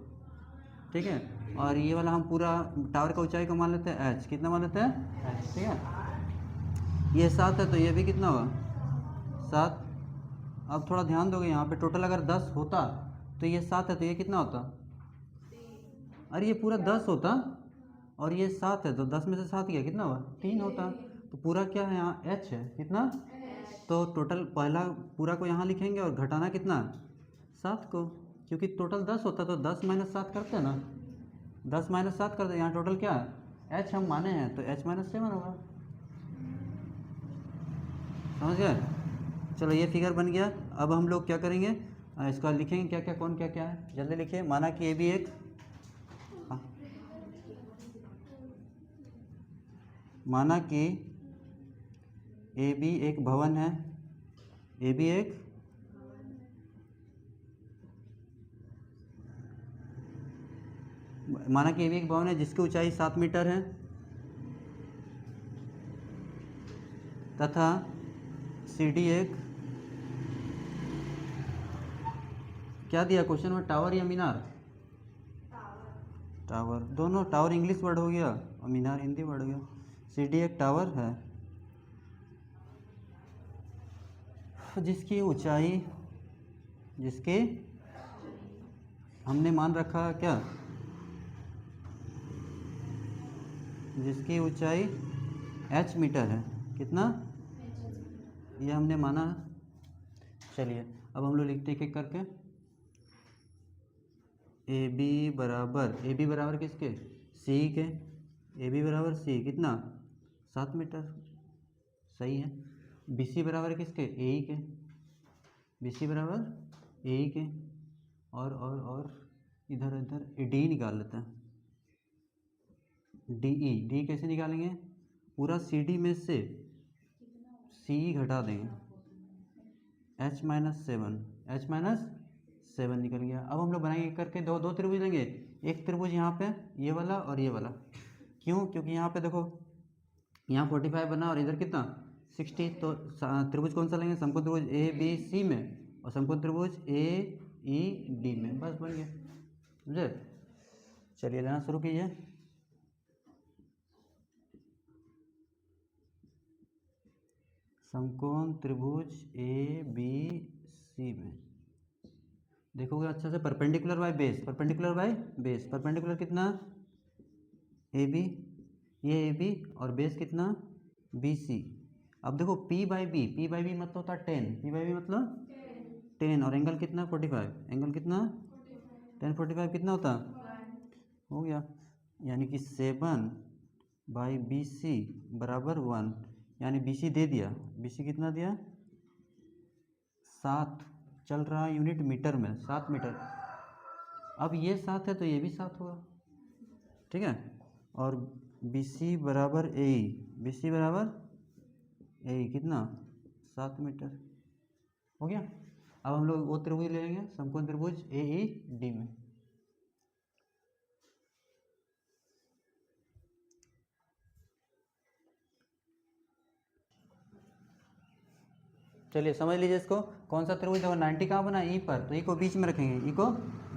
ठीक है, और ये वाला हम पूरा टावर का ऊंचाई को मान लेते हैं h, कितना मान लेते हैं h। ठीक है, ये 7 है तो ये भी कितना हुआ 7। अब थोड़ा ध्यान दोगे यहाँ पे, टोटल अगर 10 होता तो ये 7 है तो ये कितना होता, अरे ये पूरा 10 होता और ये 7 है तो 10 में से 7 गया कितना हुआ 3 होता। तो पूरा क्या है यहाँ h है कितना, तो टोटल पहला पूरा को यहाँ लिखेंगे और घटाना कितना 7 को, क्योंकि टोटल 10 होता तो 10 - 7 करते हैं ना, 10 - 7 करते, यहाँ टोटल क्या है h हम माने हैं तो h - 7 होगा। समझ गए, चलो ये फिगर बन गया। अब हम लोग क्या करेंगे, इसका लिखेंगे क्या क्या कौन क्या क्या है, जल्दी लिखिए। माना कि ये भी एक, माना कि ए बी एक भवन है, ए बी एक माना कि ए बी एक भवन है जिसकी ऊंचाई 7 मीटर है तथा सी डी एक, क्या दिया क्वेश्चन में, टावर या मीनार, टावर, दोनों, टावर इंग्लिश वर्ड हो गया और मीनार हिंदी वर्ड हो गया। सी डी एक टावर है जिसकी ऊंचाई, जिसके हमने मान रखा क्या, जिसकी ऊंचाई h मीटर है, कितना ये हमने माना। चलिए अब हम लोग लिखते एक एक करके, ए बी बराबर किसके, सी के, ए बी बराबर सी कितना 7 मीटर, सही है। बी सी बराबर किसके, ए ई के, बी सी बराबर ए ई के, और इधर इधर डी निकाल लेते हैं, डी ई, डी कैसे निकालेंगे, पूरा सी डी में से सी ई घटा देंगे, h - 7 निकल गया। अब हम लोग बनाएंगे करके दो त्रिभुज लेंगे, एक त्रिभुज यहाँ पे ये वाला और ये वाला, क्यों, क्योंकि यहाँ पे देखो यहाँ 45 बना और इधर कितना 60, तो त्रिभुज कौन सा लेंगे, समकोण त्रिभुज ए बी सी में और समकोण त्रिभुज ए ई डी में, बस बन गया, समझे। चलिए लेना शुरू कीजिए। समकोण त्रिभुज ए बी सी में देखोगे अच्छा से, perpendicular by base, perpendicular by base, perpendicular कितना ए बी, ये ए बी और बेस कितना बी सी। अब देखो P बाई बी मतलब होता है 10, P बाई बी मतलब 10 और एंगल कितना 45, एंगल कितना 10 45 कितना होता हो गया, यानी कि 7 बाई बी सी बराबर 1, यानी बी सी दे दिया, बी सी कितना दिया 7, चल रहा है यूनिट मीटर में 7 मीटर। अब ये 7 है तो ये भी 7 होगा, ठीक है। और बी सी बराबर ए ई, बी सी बराबर ए ई कितना 7 मीटर हो गया। अब हम लोग वो त्रिभुज ले लेंगे, समकोण त्रिभुज ए ई डी में। चलिए समझ लीजिए इसको, कौन सा त्रिभुज, देखो 90 कहाँ बना ई पर, तो ई को बीच में रखेंगे, ई को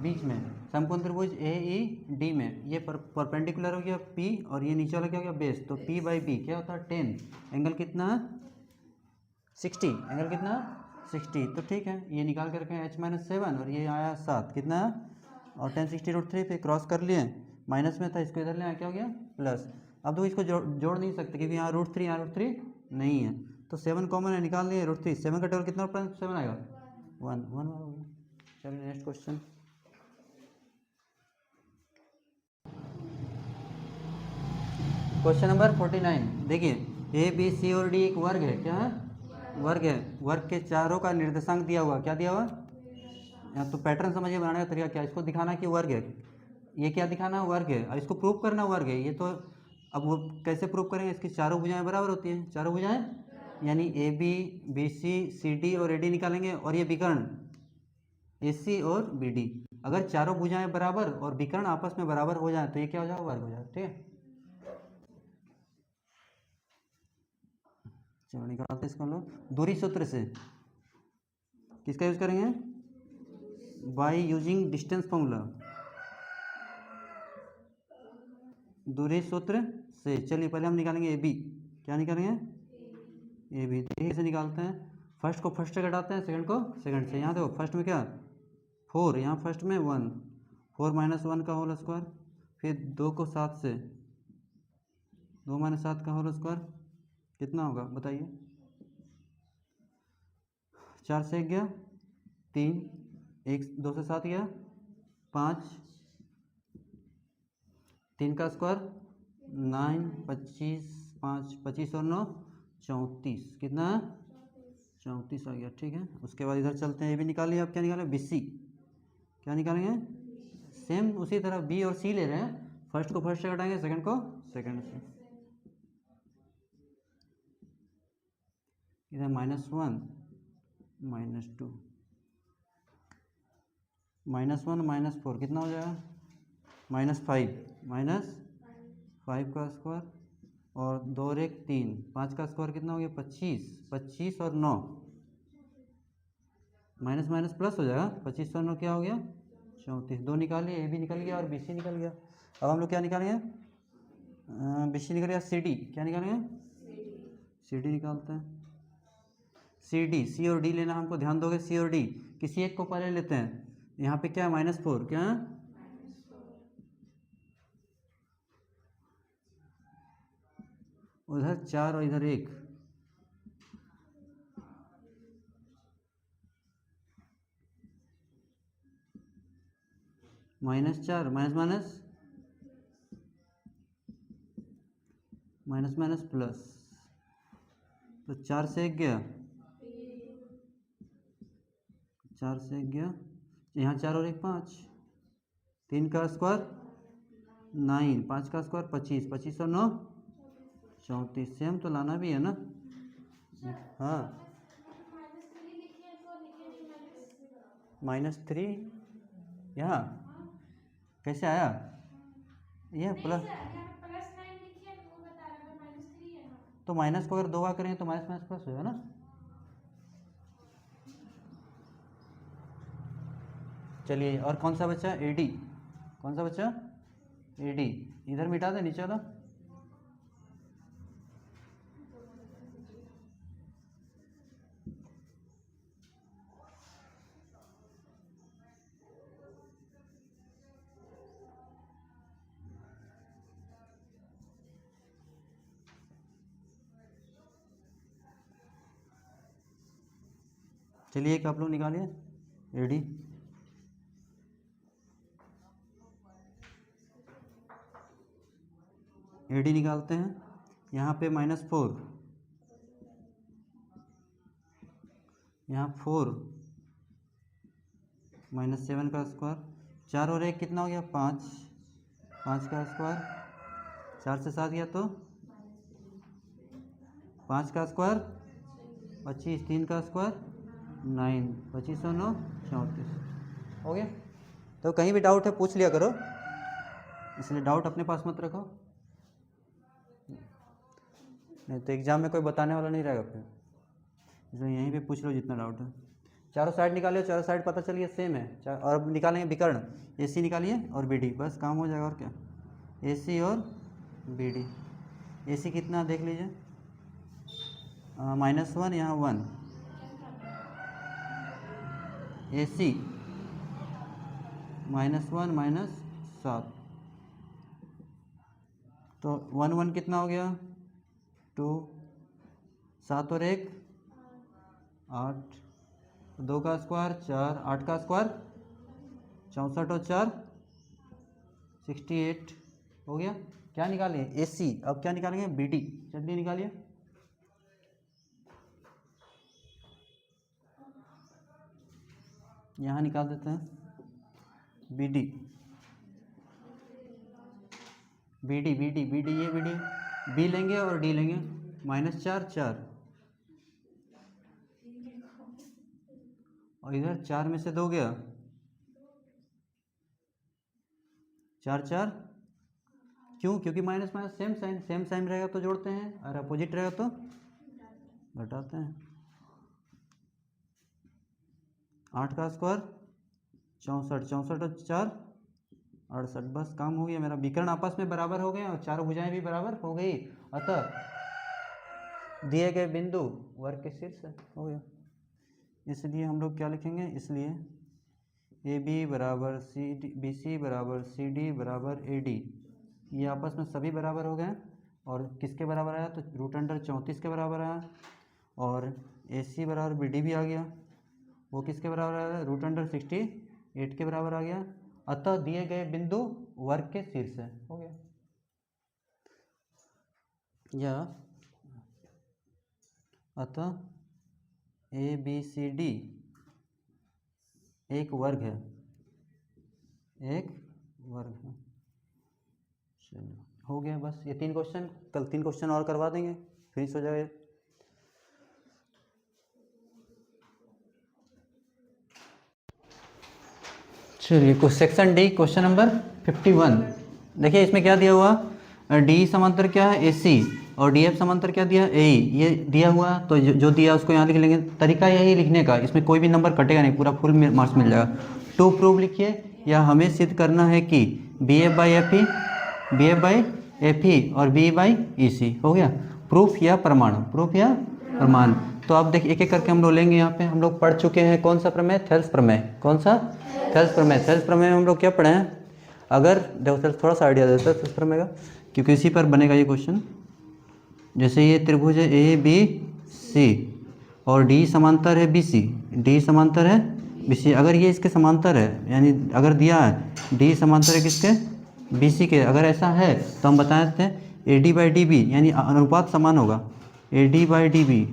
बीच में, समकोण त्रिभुज ए ई डी में, ये परपेंडिकुलर हो गया पी और ये नीचे वाला क्या हो गया बेस, तो पी बाई बी क्या होता है 10, एंगल कितना 60, एंगल कितना 60, तो ठीक है, ये निकाल कर रखें h-7 और ये आया 7, कितना, और 10 60√3 पे क्रॉस कर लिए, माइनस में था, इसको इधर ले आया, क्या हो गया, प्लस। अब देखो इसको जोड़ नहीं सकते क्योंकि यहाँ √3 नहीं है, तो 7 कॉमन है, निकाल लिए √3, 7 का टेबल कितना 7 आएगा, 1 1 हो गया। चलिए नेक्स्ट क्वेश्चन। क्वेश्चन नंबर 49, देखिए ए बी सी और डी एक वर्ग है, क्या है, वर्ग है, वर्ग के चारों का निर्देशांक दिया हुआ, क्या दिया हुआ, या तो पैटर्न समझिए, बनाने का तरीका क्या है, इसको दिखाना कि वर्ग है, ये क्या दिखाना, वर्ग है, और इसको प्रूव करना वर्ग है, ये तो अब वो कैसे प्रूव करेंगे, इसकी चारों भुजाएं बराबर होती हैं, चारों भुजाएं, यानी A B B C C D और ए डी निकालेंगे, और ये विकर्ण ए सी और बी डी, अगर चारों भुजाएं बराबर और विकर्ण आपस में बराबर हो जाए तो ये क्या हो जाएगा, वर्ग हो जाएगा, ठीक है। चलो निकालते इसको हम लोग दूरी सूत्र से, किसका यूज करेंगे, बाय यूजिंग डिस्टेंस फॉर्मूला, दूरी सूत्र से। चलिए पहले हम निकालेंगे ए बी, क्या निकालेंगे, ए बी, कैसे निकालते हैं, फर्स्ट को फर्स्ट से घटाते हैं, सेकंड को सेकंड से, यहाँ देखो फर्स्ट में क्या 4, यहाँ फर्स्ट में 1, 4 - 1 का होल स्क्वायर, फिर 2 को 7 से, 2 - 7 का होल स्क्वायर, कितना होगा बताइए, 4 से 1 गया 3, 1 2 से 7 गया 5, 3 का स्क्वायर 9, 25 5 25 और 9 34, कितना 34 आ गया, ठीक है। उसके बाद इधर चलते हैं, ये भी निकालिए, आप क्या निकालें, बी सी, क्या निकालेंगे, सेम उसी तरह बी और सी ले रहे हैं, फर्स्ट को फर्स्ट से घटाएंगे, सेकंड को सेकंड से, इधर -1 -2, -1 -4 कितना हो जाएगा, -5 -5 का स्क्वायर, और 2 और 1 3, 5 का स्क्वायर कितना हो गया, 25, 25 और 9, माइनस माइनस प्लस हो जाएगा, 25 और 9 क्या हो गया, 34, 2 निकालिए, ए भी निकल गया और बी सी निकल गया। अब हम लोग क्या निकालेंगे, बी सी निकल गया, सी डी, क्या निकालेंगे, सी डी निकालते हैं, सी डी, सी और डी लेना हमको, ध्यान दोगे, सी और डी, किसी एक को पहले लेते हैं, यहाँ पे क्या है, -4, क्या है, उधर 4 और इधर 1, -4 माइनस प्लस, तो 4 से 1 गया, 4 से 1 गया, यहाँ 4 और 1 5, 3 का स्क्वायर 9, 5 का स्क्वायर 25, 25 और 9 34, सेम तो लाना भी है ना, हाँ, -3 यहाँ कैसे आया, ये प्लस, तो माइनस को अगर 2 बार करेंगे तो माइनस माइनस प्लस होगा ना, चलिए, और कौन सा बचा, ए डी, कौन सा बचा, ए डी, इधर मिटा दे नीचे वाला, चलिए एक आप लोग निकालिए, ए डी, ए डी निकालते हैं, यहाँ पे -4, यहाँ 4, -7 का स्क्वायर, 4 और 1 कितना हो गया, 5, 5 का स्क्वायर, 4 से 7 गया तो 5 का स्क्वायर 25, 3 का स्क्वायर 9, 25 और 9 34, हो गया। तो कहीं भी डाउट है पूछ लिया करो, इसलिए डाउट अपने पास मत रखो, नहीं तो एग्जाम में कोई बताने वाला नहीं रहेगा फिर, इसलिए यहीं पे पूछ लो जितना डाउट है। चारों साइड निकालिए, चारों साइड पता चलिए सेम है, और अब निकालेंगे विकर्ण, ए सी निकालिए और बी डी, बस काम हो जाएगा, और क्या, ए सी और बी डी, ए सी कितना देख लीजिए, -1 यहाँ 1, AC -1 -7, तो 1 1 कितना हो गया 2, 7 और 1 8, 2 का स्क्वायर 4, 8 का स्क्वायर 64 और 4 68 हो गया। क्या निकालें AC, अब क्या निकालेंगे BD, जल्दी निकालिए। यहाँ निकाल देते हैं BD BD BD BD, ये BD, B लेंगे और D लेंगे, -4 4, और इधर 4 में से 2 गया 4 4, क्यों? क्योंकि माइनस माइनस सेम साइन रहेगा तो जोड़ते हैं, और अपोजिट रहेगा तो घटाते हैं। 8 का स्क्वायर 64, 64 और 4 68, बस काम हो गया मेरा। विकर्ण आपस में बराबर हो गए और चारों भुजाएं भी बराबर हो गई, अतः दिए गए बिंदु वर्ग के शीर्ष हो गया। इसलिए हम लोग क्या लिखेंगे, इसलिए AB बराबर CD, BC बराबर CD बराबर AD, ये आपस में सभी बराबर हो गए। और किसके बराबर आया, तो √34 के बराबर आया। और AC बराबर BD भी आ गया, वो किसके बराबर आया, √68 के बराबर आ गया। अतः दिए गए बिंदु वर्ग के शीर्ष है, हो गया। या अतः ABCD एक वर्ग है, एक वर्ग है। चलो हो गया बस ये 3 क्वेश्चन, कल 3 क्वेश्चन और करवा देंगे, फिनिश हो जाएगा। चलिए कुछ सेक्शन डी क्वेश्चन नंबर 51। देखिए इसमें क्या दिया हुआ, डी समांतर क्या है AC, और DF समांतर क्या दिया AE, ये दिया हुआ। तो जो दिया उसको यहाँ लिख लेंगे। तरीका यही लिखने का, इसमें कोई भी नंबर कटेगा नहीं, पूरा फुल मार्क्स मिल जाएगा। टू प्रूव लिखिए, या हमें सिद्ध करना है कि BF/FE और BE/EC हो गया। प्रूफ या प्रमाण, प्रूफ या प्रमाण। तो आप देखिए एक एक करके हम लोग लेंगे। यहाँ पे हम लोग पढ़ चुके हैं कौन सा प्रमेय, थेल्स प्रमेय। कौन सा, थेल्स प्रमेय। थेल्स प्रमेय में हम लोग क्या पढ़े हैं, अगर देखो थोड़ा सा आइडिया देता है थेल्स प्रमेय का, क्योंकि इसी पर बनेगा ये क्वेश्चन। जैसे ये त्रिभुज है ABC और D समांतर है BC, D समांतर है BC। अगर ये इसके समांतर है, यानी अगर दिया है D समांतर है किसके, BC के, अगर ऐसा है तो हम बताए थे AD/DB, यानी अनुपात समान होगा। AD/DB,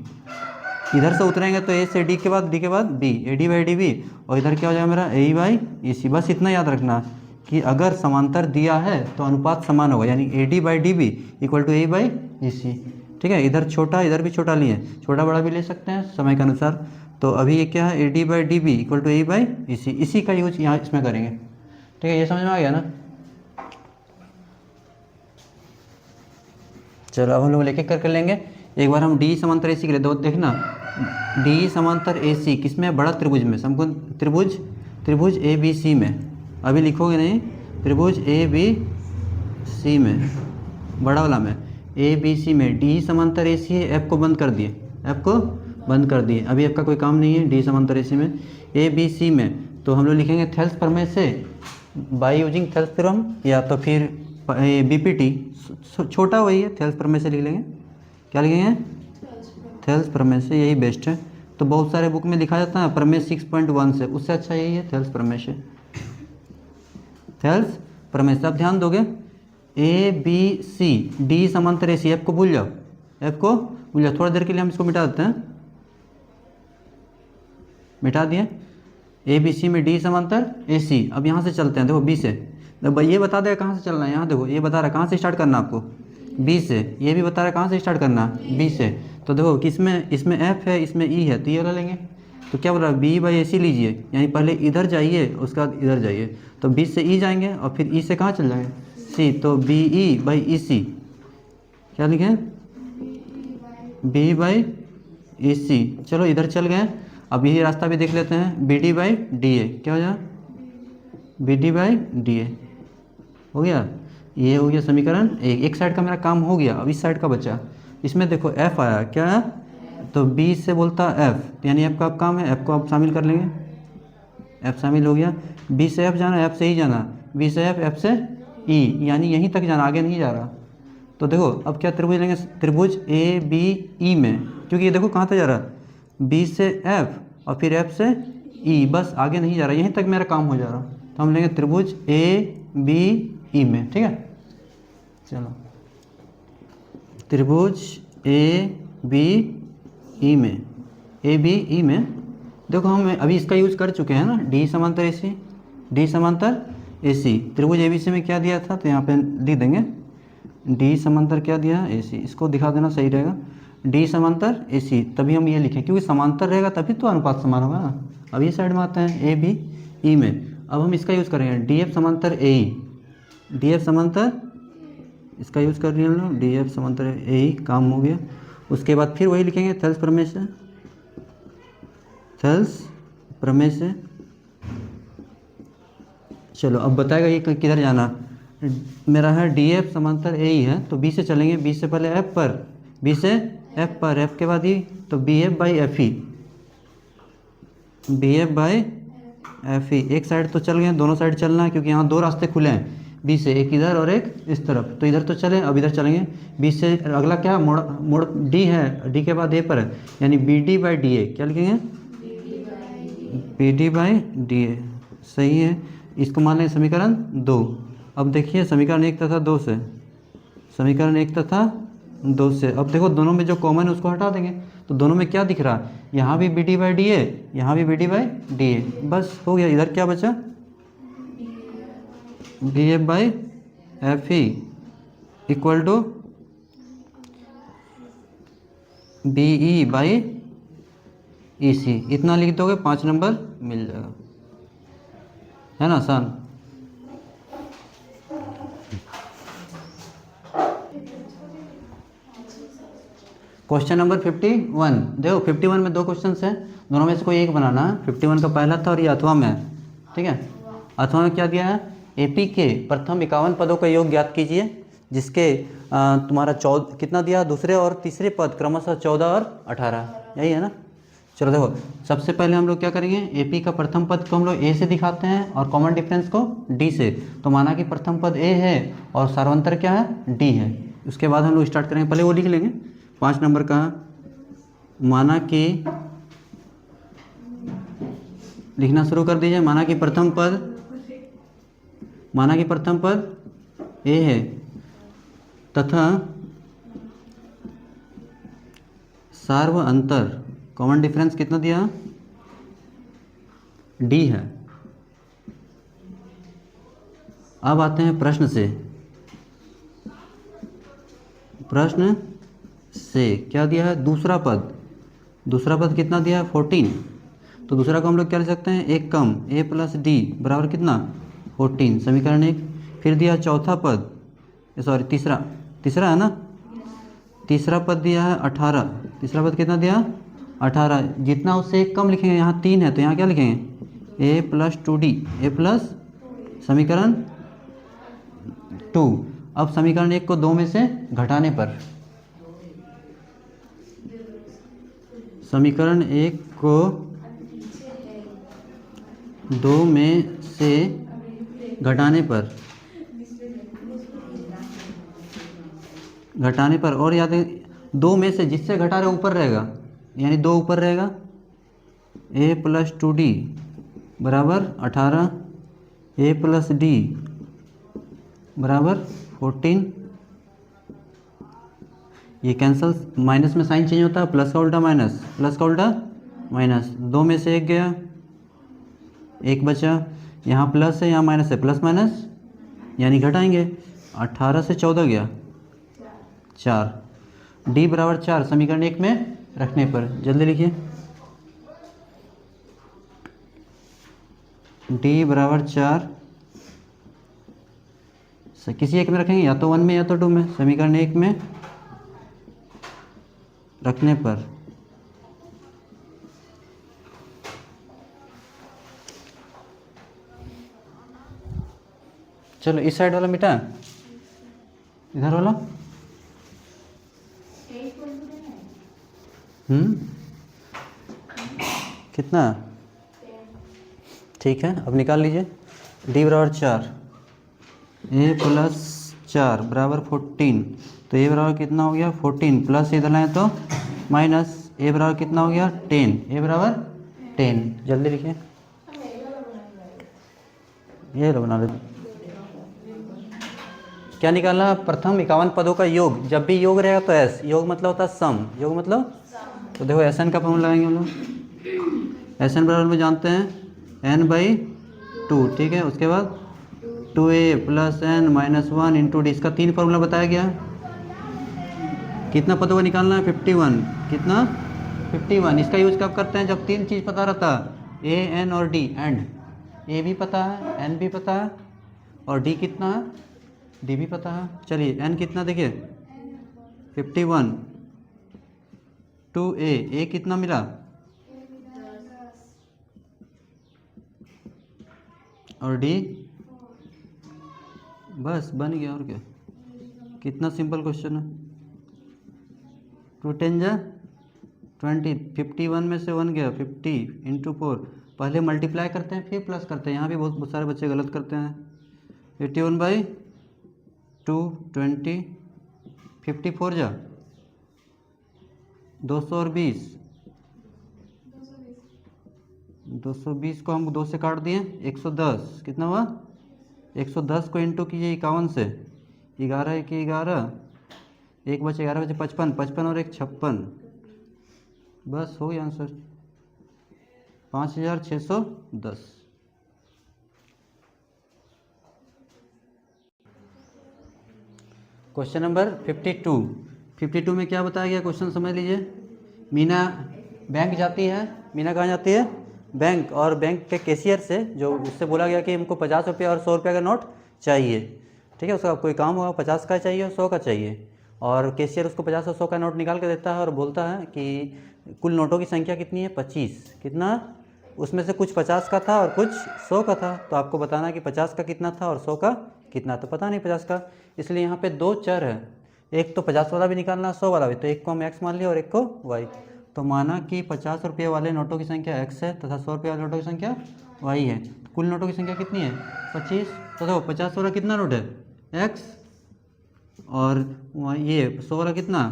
इधर से उतरेंगे तो A से D के बाद D के बाद B, AD/DB, और इधर क्या हो जाएगा मेरा AE/EC। बस इतना याद रखना कि अगर समांतर दिया है तो अनुपात समान होगा, यानी AD/DB = AE/EC। ठीक है, इधर छोटा इधर भी छोटा लिए, छोटा बड़ा भी ले सकते हैं समय के अनुसार। तो अभी ये क्या है, AD/DB = AE/EC, इसी का यूज यहाँ इसमें करेंगे। ठीक है, ये समझ में आ गया ना। चलो अब हम लोग एक एक करके लेंगे। एक बार हम D समांतर AC के लिए, तो देखना D समांतर AC किसमें, बड़ा त्रिभुज में, समकोण त्रिभुज ABC में। अभी लिखोगे नहीं, त्रिभुज ABC में, बड़ा वाला में, ABC में D समांतर AC है। F को बंद कर दिए, F को बंद कर दिए, अभी F का कोई काम नहीं है। D समांतर AC में, ABC में, तो हम लोग लिखेंगे थेल्स प्रमेय से, बाय यूजिंग थेल्स थ्योरम, या तो फिर BPT, छोटा वही है, थेल्स प्रमेय से लिख लेंगे। क्या लिखेंगे, थेल्स प्रमेय से, यही बेस्ट है। तो बहुत सारे बुक में लिखा जाता है प्रमेय 6.1 से, उससे अच्छा यही है थेल्स प्रमेय से। थेल्स प्रमेय से आप ध्यान दोगे, ABC D समांतर AC, F को भूल जाओ, F को भूल जाओ। थोड़ा देर के लिए हम इसको मिटा देते हैं, मिटा दिए। ABC में D समांतर AC। अब यहाँ से चलते हैं, देखो B से, तो ये बता देगा कहाँ से चलना है। यहाँ देखो ये बता रहा है कहाँ से स्टार्ट करना आपको, B से। ये भी बता रहा है कहाँ से स्टार्ट करना, B से। तो देखो किसमें, इसमें F है, इसमें E है, तो ये वाला लेंगे। तो क्या बोल रहा है, B/AC लीजिए, यानी पहले इधर जाइए उसके बाद इधर जाइए। तो B से E जाएंगे और फिर E से कहाँ चल जाएंगे, C। तो BE/EC, क्या लिखें, BE/EC। चलो इधर चल गए। अब यही रास्ता भी देख लेते हैं, BD/DA, क्या हो जाए, BD/DA हो गया। ये हो गया समीकरण एक साइड का मेरा काम हो गया। अब इस साइड का बचा, इसमें देखो F आया, क्या है, तो B से बोलता F, यानी F का काम है, F को आप शामिल कर लेंगे। एफ शामिल हो गया, बी से एफ जाना, एफ से ई जाना, बी से एफ से ई, यानी यहीं तक जाना, आगे नहीं जा रहा। तो देखो अब क्या त्रिभुज लेंगे, त्रिभुज ए बी ई में, क्योंकि ये देखो कहाँ तक जा रहा है, बी से एफ और फिर एफ से ई, बस आगे नहीं जा रहा, यहीं तक मेरा काम हो जा रहा। तो हम लेंगे त्रिभुज ए बी ई में, ठीक है। चलो त्रिभुज ए बी ई में, ए बी ई में देखो हम अभी इसका यूज़ कर चुके हैं ना, डी समांतर ए सी, डी समांतर ए सी, त्रिभुज ए बी सी में क्या दिया था, तो यहाँ पे लिख देंगे डी समांतर क्या दिया, ए सी, इसको दिखा देना सही रहेगा, डी समांतर ए सी, तभी हम ये लिखें क्योंकि समांतर रहेगा तभी तो अनुपात समान होगा ना। अब ये साइड में आते हैं ए बी ई में, अब हम इसका यूज़ करेंगे डी एफ समांतर ए ई, डी एफ समांतर, इसका यूज़ कर रहे हैं हम लोग, डी एफ समांतर ए ई, काम हो गया। उसके बाद फिर वही लिखेंगे थेल्स प्रमेय से, थेल्स प्रमेय से। चलो अब बताएगा ये किधर जाना, मेरा है डी एफ समांतर ए ई है, तो बी से चलेंगे, बी से पहले एफ पर, बी से एफ पर, एफ के बाद ई, तो B F by F E, B F by F E. एक साइड तो चल गए, दोनों साइड चलना है क्योंकि यहाँ दो रास्ते खुले हैं बी से, एक इधर और एक इस तरफ, तो इधर तो चले, अब इधर चलेंगे। बी से अगला क्या मोड़ डी है, डी के बाद ए पर है, यानी B D by D A, क्या लिखेंगे, B D by D A, सही है। इसको मान लें समीकरण 2। अब देखिए समीकरण 1 तथा 2 से, समीकरण 1 तथा 2 से, अब देखो दोनों में जो कॉमन है उसको हटा देंगे, तो दोनों में क्या दिख रहा है, यहाँ भी B D by D A, यहाँ भी B D by D A, बस हो गया। इधर क्या बचा, B F by F E equal to B E by E C, इतना लिख दोगे 5 नंबर मिल जाएगा, है ना आसान। क्वेश्चन नंबर 51, देखो 51 में 2 क्वेश्चन हैं, दोनों में से कोई एक बनाना है। 51 का पहला था और ये अथवा में है, ठीक है। अथवा में क्या दिया है, एपी के प्रथम 51 पदों का योग ज्ञात कीजिए, जिसके तुम्हारा 14 कितना दिया, दूसरे और तीसरे पद क्रमशः 14 और 18, यही है ना। चलो देखो सबसे पहले हम लोग क्या करेंगे, एपी का प्रथम पद को हम लोग ए से दिखाते हैं और कॉमन डिफरेंस को डी से, तो माना कि प्रथम पद ए है और सर्वांतर क्या है, डी है। उसके बाद हम लोग स्टार्ट करेंगे, पहले वो लिख लेंगे 5 नंबर का, माना कि लिखना शुरू कर दीजिए, माना कि प्रथम पद, माना कि प्रथम पद ए है तथा सार्व अंतर कॉमन डिफरेंस कितना दिया, डी है। अब आते हैं प्रश्न से, प्रश्न से क्या दिया है, दूसरा पद, दूसरा पद कितना दिया है 14, तो दूसरा को हम लोग क्या लिख सकते हैं, एक कम ए प्लस डी बराबर कितना 14, समीकरण 1। फिर दिया चौथा पद, सॉरी तीसरा है ना, तीसरा पद दिया है 18, तीसरा पद कितना दिया 18, जितना उससे एक कम लिखेंगे, यहाँ 3 है तो यहाँ क्या लिखेंगे ए प्लस 2d, ए प्लस समीकरण 2। अब समीकरण 1 को 2 में से घटाने पर, समीकरण 1 को 2 में से घटाने पर, घटाने पर, और याद है 2 में से जिससे घटा रहे ऊपर रहेगा, यानी 2 ऊपर रहेगा, ए प्लस 2d बराबर 18, ए प्लस डी बराबर 14, ये कैंसल, माइनस में साइन चेंज होता है, प्लस का उल्टा माइनस, प्लस का उल्टा माइनस, 2 में से 1 गया, 1 बचा, यहाँ प्लस है यहाँ माइनस है, प्लस माइनस यानी घटाएंगे, 18 से 14 गया 4, डी बराबर 4 समीकरण 1 में रखने पर, जल्दी लिखिए, डी बराबर 4 किसी एक में रखेंगे, या तो 1 में या तो 2 में, समीकरण 1 में रखने पर चलो इस साइड वाला मिटा, इधर वाला कितना, ठीक है, अब निकाल लीजिए। डी बराबर 4, ए प्लस 4 बराबर 14, तो ए बराबर कितना हो गया 14, प्लस इधर लाएँ तो माइनस, ए बराबर कितना हो गया 10, ए बराबर 10। जल्दी लिखिए, ये लो बना लेते। क्या निकालना, प्रथम 51 पदों का योग। जब भी योग रहेगा तो एस, योग मतलब होता है सम, योग मतलब, तो देखो एस एन का फॉर्मूला लगाएंगे हम लोग। एस एन बराबर में जानते हैं एन बाई 2, ठीक है। उसके बाद 2a plus N minus 1 into D, इसका 3 फॉर्मूला बताया गया। कितना पदों का निकालना है 51, कितना 51। इसका यूज़ कब करते हैं, जब 3 चीज़ पता रहता है, ए एन और डी, एंड ए भी पता है, एन भी पता है, और डी कितना है, डी भी पता है। चलिए एन कितना देखिए 51, 2a, ए कितना मिला, और डी, बस बन गया। और क्या, कितना सिंपल क्वेश्चन है। 2 10 जा 20, 51 में से 1 गया 50 इंटू 4, पहले मल्टीप्लाई करते हैं फिर प्लस करते हैं, यहाँ भी बहुत सारे बच्चे गलत करते हैं। 81 बाई 2 20, 54 जा 200 और 20, 220 को हम 2 से काट दिए 110, कितना हुआ 110 को इंटू कीजिए 51 से, 11 1 11, 1 बचे 11 बचे 55, 55 और 1 56, बस हो गया आंसर 5610। क्वेश्चन नंबर 52 में क्या बताया गया, क्वेश्चन समझ लीजिए। मीना बैंक जाती है, मीना कहाँ जाती है, बैंक, और बैंक के कैशियर से जो उससे बोला गया कि हमको 50 रुपये और 100 रुपये का नोट चाहिए, ठीक है। उसका कोई काम होगा, 50 का चाहिए और 100 का चाहिए, और कैशियर उसको 50 और 100 का नोट निकाल के देता है और बोलता है कि कुल नोटों की संख्या कितनी है 25, कितना, उसमें से कुछ 50 का था और कुछ 100 का था, तो आपको बताना है कि 50 का कितना था और 100 का कितना, तो पता नहीं 50 का, इसलिए यहाँ पे 2 चर है, एक तो 50 वाला भी निकालना है 100 वाला भी, तो एक को हम x मान लिया और एक को y, तो माना कि 50 रुपये वाले नोटों की संख्या x है तथा 100 रुपये वाले नोटों की संख्या y है। कुल नोटों की संख्या कितनी है 25, तो देखो 50 वाला कितना नोट है x, और ये 100 वाला कितना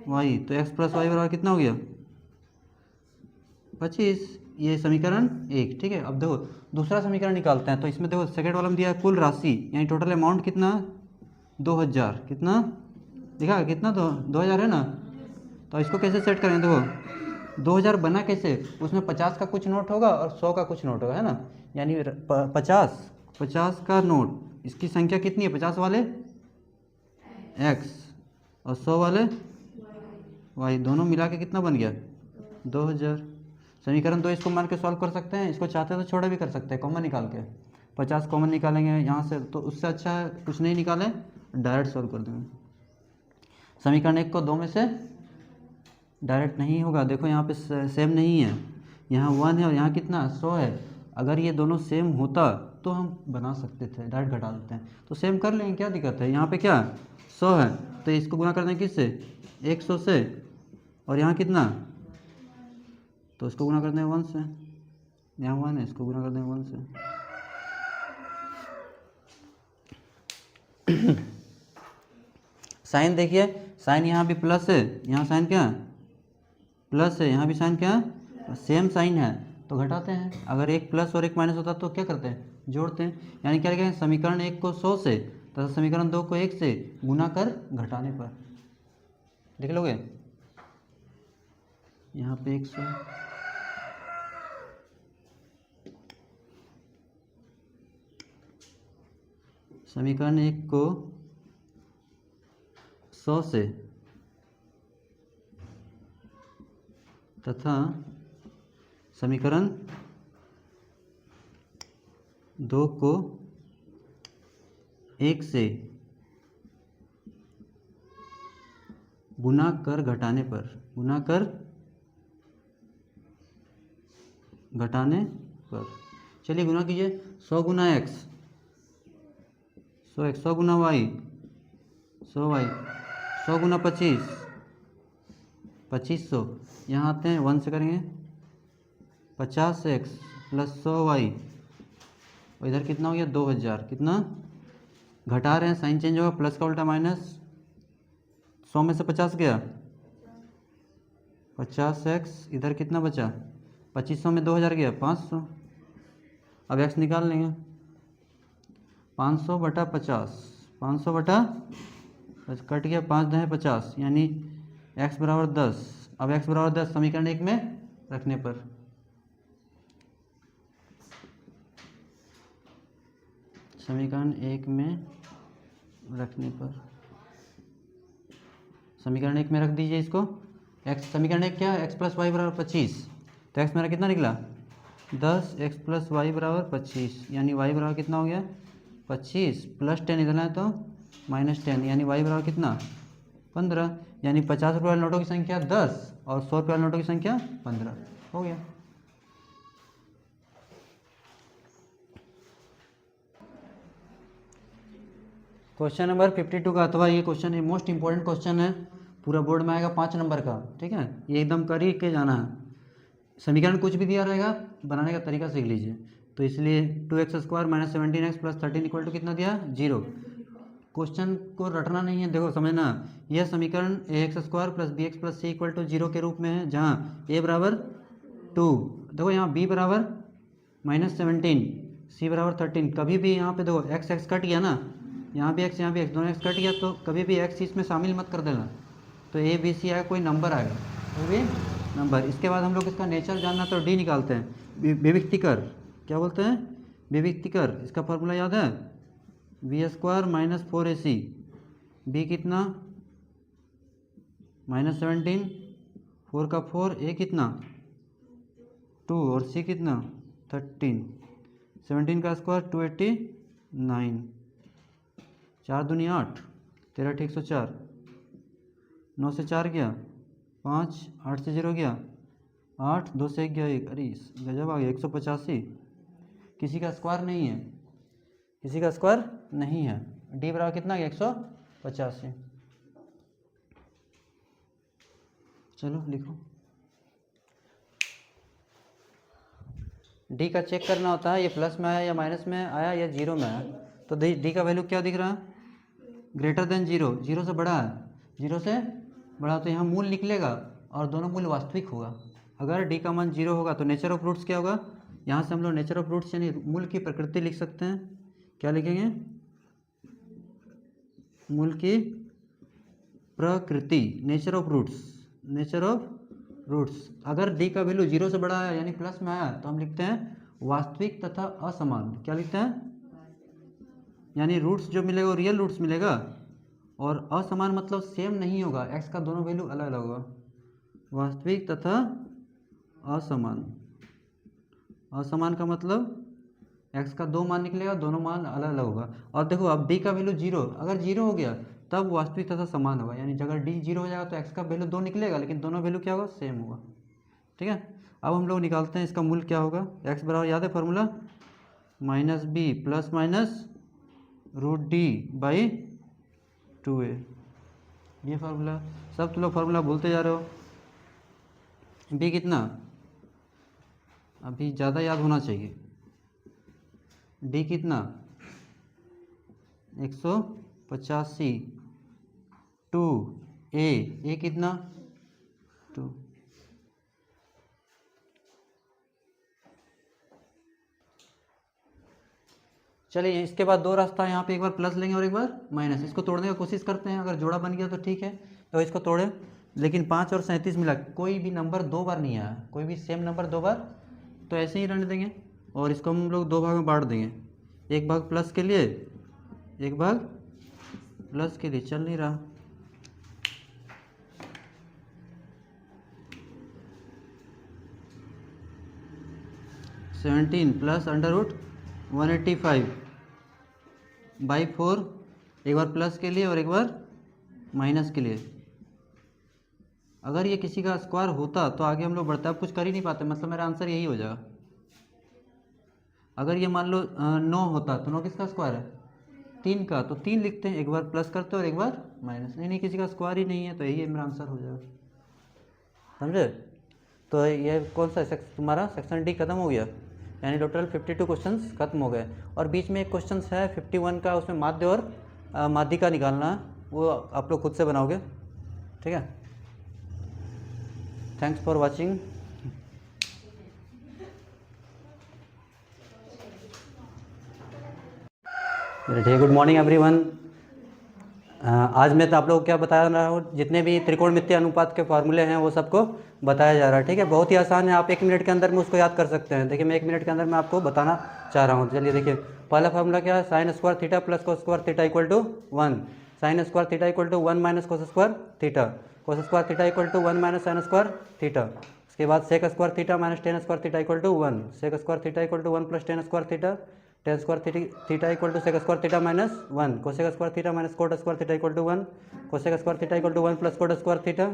y, तो x प्लस वाई बराबर कितना हो गया 25, ये समीकरण 1, ठीक है। अब देखो दूसरा समीकरण निकालते हैं, तो इसमें देखो सेकंड वाला में दिया है कुल राशि, यानी टोटल अमाउंट कितना 2000, कितना दिखा कितना, 2000 है ना, तो इसको कैसे सेट करें, देखो 2000 बना कैसे, उसमें 50 का कुछ नोट होगा और 100 का कुछ नोट होगा, है ना, यानी 50 का नोट, इसकी संख्या कितनी है 50 वाले x और 100 वाले y, दोनों मिला के कितना बन गया 2000। समीकरण 2 इसको मान के सॉल्व कर सकते हैं, इसको चाहते तो छोटा भी कर सकते हैं, कॉमन निकाल के 50 कॉमन निकालेंगे यहाँ से, तो उससे अच्छा है कुछ नहीं निकालें, डायरेक्ट सॉल्व कर देंगे। समीकरण 1 को 2 में से डायरेक्ट नहीं होगा, देखो यहाँ पे सेम नहीं है, यहाँ 1 है और यहाँ कितना 100 है, अगर ये दोनों सेम होता तो हम बना सकते थे, डायरेक्ट घटा देते हैं, तो सेम कर लेंगे, क्या दिक्कत है। यहाँ पे क्या 100 है तो इसको गुना कर दें किससे 100 से, और यहाँ कितना, तो इसको गुना कर दें 1 से, यहाँ 1 है इसको गुना कर दें 1 से। साइन देखिए, साइन यहाँ भी प्लस है, यहाँ साइन क्या प्लस है, यहाँ भी साइन क्या सेम साइन है, तो घटाते हैं। अगर एक प्लस और एक माइनस होता तो क्या करते हैं जोड़ते हैं, यानी क्या लिखेंगे समीकरण 1 को 100 से तथा समीकरण 2 को 1 से गुना कर घटाने पर, लिख लोगे यहाँ पे 100, समीकरण 1 को 100 से तथा समीकरण 2 को 1 से गुना कर घटाने पर, गुना कर घटाने पर, चलिए गुना कीजिए 100 गुना x, 100 गुना y, 100 y, 100 गुना 25, 2500, यहाँ आते हैं 1 से करेंगे 50x प्लस 100y और इधर कितना हो गया 2000, कितना घटा रहे हैं, साइन चेंज होगा, प्लस का उल्टा माइनस, 100 में से 50 गया, 50x, इधर कितना बचा 2500 में 2000 गया 500, अब x निकाल लेंगे, 500 बटा 50, 500 बटा कट गया 5 दहें 50, यानी x बराबर 10। अब x बराबर 10 समीकरण 1 में रखने पर समीकरण 1 में समीकरण 1 में रख दीजिए इसको। x समीकरण 1 क्या है, x प्लस वाई बराबर 25, तो x मेरा कितना निकला 10, x प्लस वाई बराबर 25, यानी y बराबर कितना हो गया 25 प्लस 10 इधर है तो -10, यानी y बराबर कितना 15, यानी 50 रुपये वाले नोटों की संख्या 10 और 100 रुपये वाले नोटों की संख्या 15 हो गया। क्वेश्चन नंबर 52 का, अथवा ये क्वेश्चन मोस्ट इंपॉर्टेंट क्वेश्चन है, पूरा बोर्ड में आएगा 5 नंबर का, ठीक है, ये एकदम कर ही के जाना है। समीकरण कुछ भी दिया रहेगा, बनाने का तरीका सीख लीजिए। तो इसलिए 2x square minus 17x plus 13 equal to कितना दिया 0। क्वेश्चन को रटना नहीं है, देखो समझना, यह समीकरण ax square plus B X plus C equal to 0 के रूप में है, जहाँ a बराबर 2, देखो यहाँ b बराबर -17, c बराबर 13, कभी भी यहाँ पे देखो x कट गया ना, यहाँ भी x यहाँ भी x, दोनों x कट गया, तो कभी भी x इसमें शामिल मत कर देना, तो a b c आएगा, कोई नंबर आएगा, कोई भी नंबर। इसके बाद हम लोग इसका नेचर जानना, तो d निकालते हैं, विविक्तिकर, क्या बोलते हैं विविक्तिकर, इसका फॉर्मूला याद है B square minus 4ac, b कितना -17, 4 का 4, a कितना 2 और c कितना 13, 17 का स्क्वायर 289, 4 दूनी 8, 13 ठीक 104, 9 से 4 गया 5, 8 से 0 गया 8, 2 से 1 गया 1, अरे गजब आ गया 185, किसी का स्क्वायर नहीं है, किसी का स्क्वायर नहीं है, डी बराबर कितना गया 185। चलो लिखो, डी का चेक करना होता है, ये प्लस में आया या माइनस में आया या 0 में आया, तो डी का वैल्यू क्या दिख रहा है ग्रेटर देन 0, 0 से बड़ा है, 0 से बड़ा, तो यहाँ मूल निकलेगा और दोनों मूल वास्तविक होगा। अगर डी का मान 0 होगा तो नेचर ऑफ रूट्स क्या होगा, यहाँ से हम लोग नेचर ऑफ रूट्स यानी मूल की प्रकृति लिख सकते हैं, क्या लिखेंगे मूल की प्रकृति, nature of roots, nature of roots. अगर डी का वैल्यू 0 से बड़ा है यानी प्लस में आया तो हम लिखते हैं वास्तविक तथा असमान, क्या लिखते हैं, यानी रूट्स जो मिलेगा वो रियल रूट्स मिलेगा, और असमान मतलब सेम नहीं होगा, एक्स का दोनों वैल्यू अलग अलग होगा, वास्तविक तथा असमान। असमान का मतलब एक्स का 2 मान निकलेगा, दोनों मान अलग अलग होगा। और देखो अब डी का वैल्यू 0, अगर 0 हो गया तब वास्तविक तथा समान होगा, यानी अगर डी 0 हो जाएगा तो एक्स का वैल्यू 2 निकलेगा, लेकिन दोनों वैल्यू क्या होगा सेम होगा, ठीक है। अब हम लोग निकालते हैं इसका मूल क्या होगा, एक्स बराबर याद है formula -b plus minus √d/2a, ये फार्मूला, सब तुम लोग फार्मूला भूलते जा रहे हो। b कितना अभी ज़्यादा याद होना चाहिए, d कितना 185, 2a कितना 2, चलिए इसके बाद 2 रास्ता है, यहाँ पे एक बार प्लस लेंगे और एक बार माइनस, इसको तोड़ने की कोशिश करते हैं, अगर जोड़ा बन गया तो ठीक है, तो इसको तोड़े, लेकिन 5 और 37 मिला, कोई भी नंबर 2 बार नहीं आया, कोई भी सेम नंबर 2 बार, तो ऐसे ही रहने देंगे, और इसको हम लोग 2 भाग में बांट देंगे, एक भाग प्लस के लिए, एक भाग प्लस के लिए, चल नहीं रहा, $17 प्लस √185/4, एक बार प्लस के लिए और एक बार माइनस के लिए। अगर ये किसी का स्क्वायर होता तो आगे हम लोग बढ़ते, अब कुछ कर ही नहीं पाते, मतलब मेरा आंसर यही हो जाएगा। अगर ये मान लो 9 होता तो 9 किसका स्क्वायर है 3 का, तो 3 लिखते हैं, एक बार प्लस करते हैं और एक बार माइनस, नहीं किसी का स्क्वायर ही नहीं है, तो यही मेरा आंसर हो जाएगा, समझे। तो ये कौन सा तुम्हारा सेक्शन डी खत्म हो गया। यानी टोटल 52 क्वेश्चंस खत्म हो गए। और बीच में एक क्वेश्चन है 51 का, उसमें माध्य और माध्यिका का निकालना है, वो आप लोग खुद से बनाओगे, ठीक है। Thanks for watching. Good morning everyone. आज मैं तो आप लोगों को क्या बता रहा हूँ, जितने भी त्रिकोणमितीय अनुपात के फार्मूले हैं वो सबको बताया जा रहा है, ठीक है। बहुत ही आसान है, आप 1 मिनट के अंदर में उसको याद कर सकते हैं। देखिए मैं 1 मिनट के अंदर मैं आपको बताना चाह रहा हूँ। चलिए देखिए, पहला फार्मूला क्या है, sine square theta plus cos square theta equal to 1। Sine square theta equal to 1 minus cos square theta. Cos square theta equal to 1 minus sine square theta. उसके बाद sec square theta minus tan square theta equal to 1। Sec square theta equal to 1 plus tan square theta. Tan square theta equal to sec square theta minus 1। Cosec square theta minus cot square theta equal to 1। Cosec square theta equal to 1 plus cot square theta.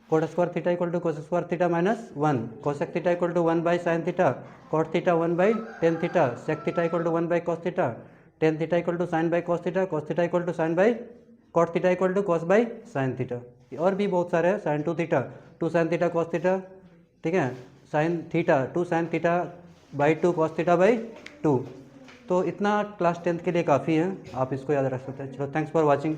Cot square theta equal to cosec square theta minus 1। Cosec theta equal to 1 by sine theta. Cot theta 1 by tan theta. Sec theta equal to 1 by cos theta. Tan theta equal to sine by cos theta. Cos theta equal to sine by cot theta equal to cos by sine theta. और भी बहुत सारे हैं, sine 2 theta, 2 sine theta cos theta, ठीक है। Sine theta 2 sine theta by 2 cos theta by 2। तो इतना क्लास 10th के लिए काफ़ी है, आप इसको याद रख सकते हैं। चलो थैंक्स फॉर वॉचिंग।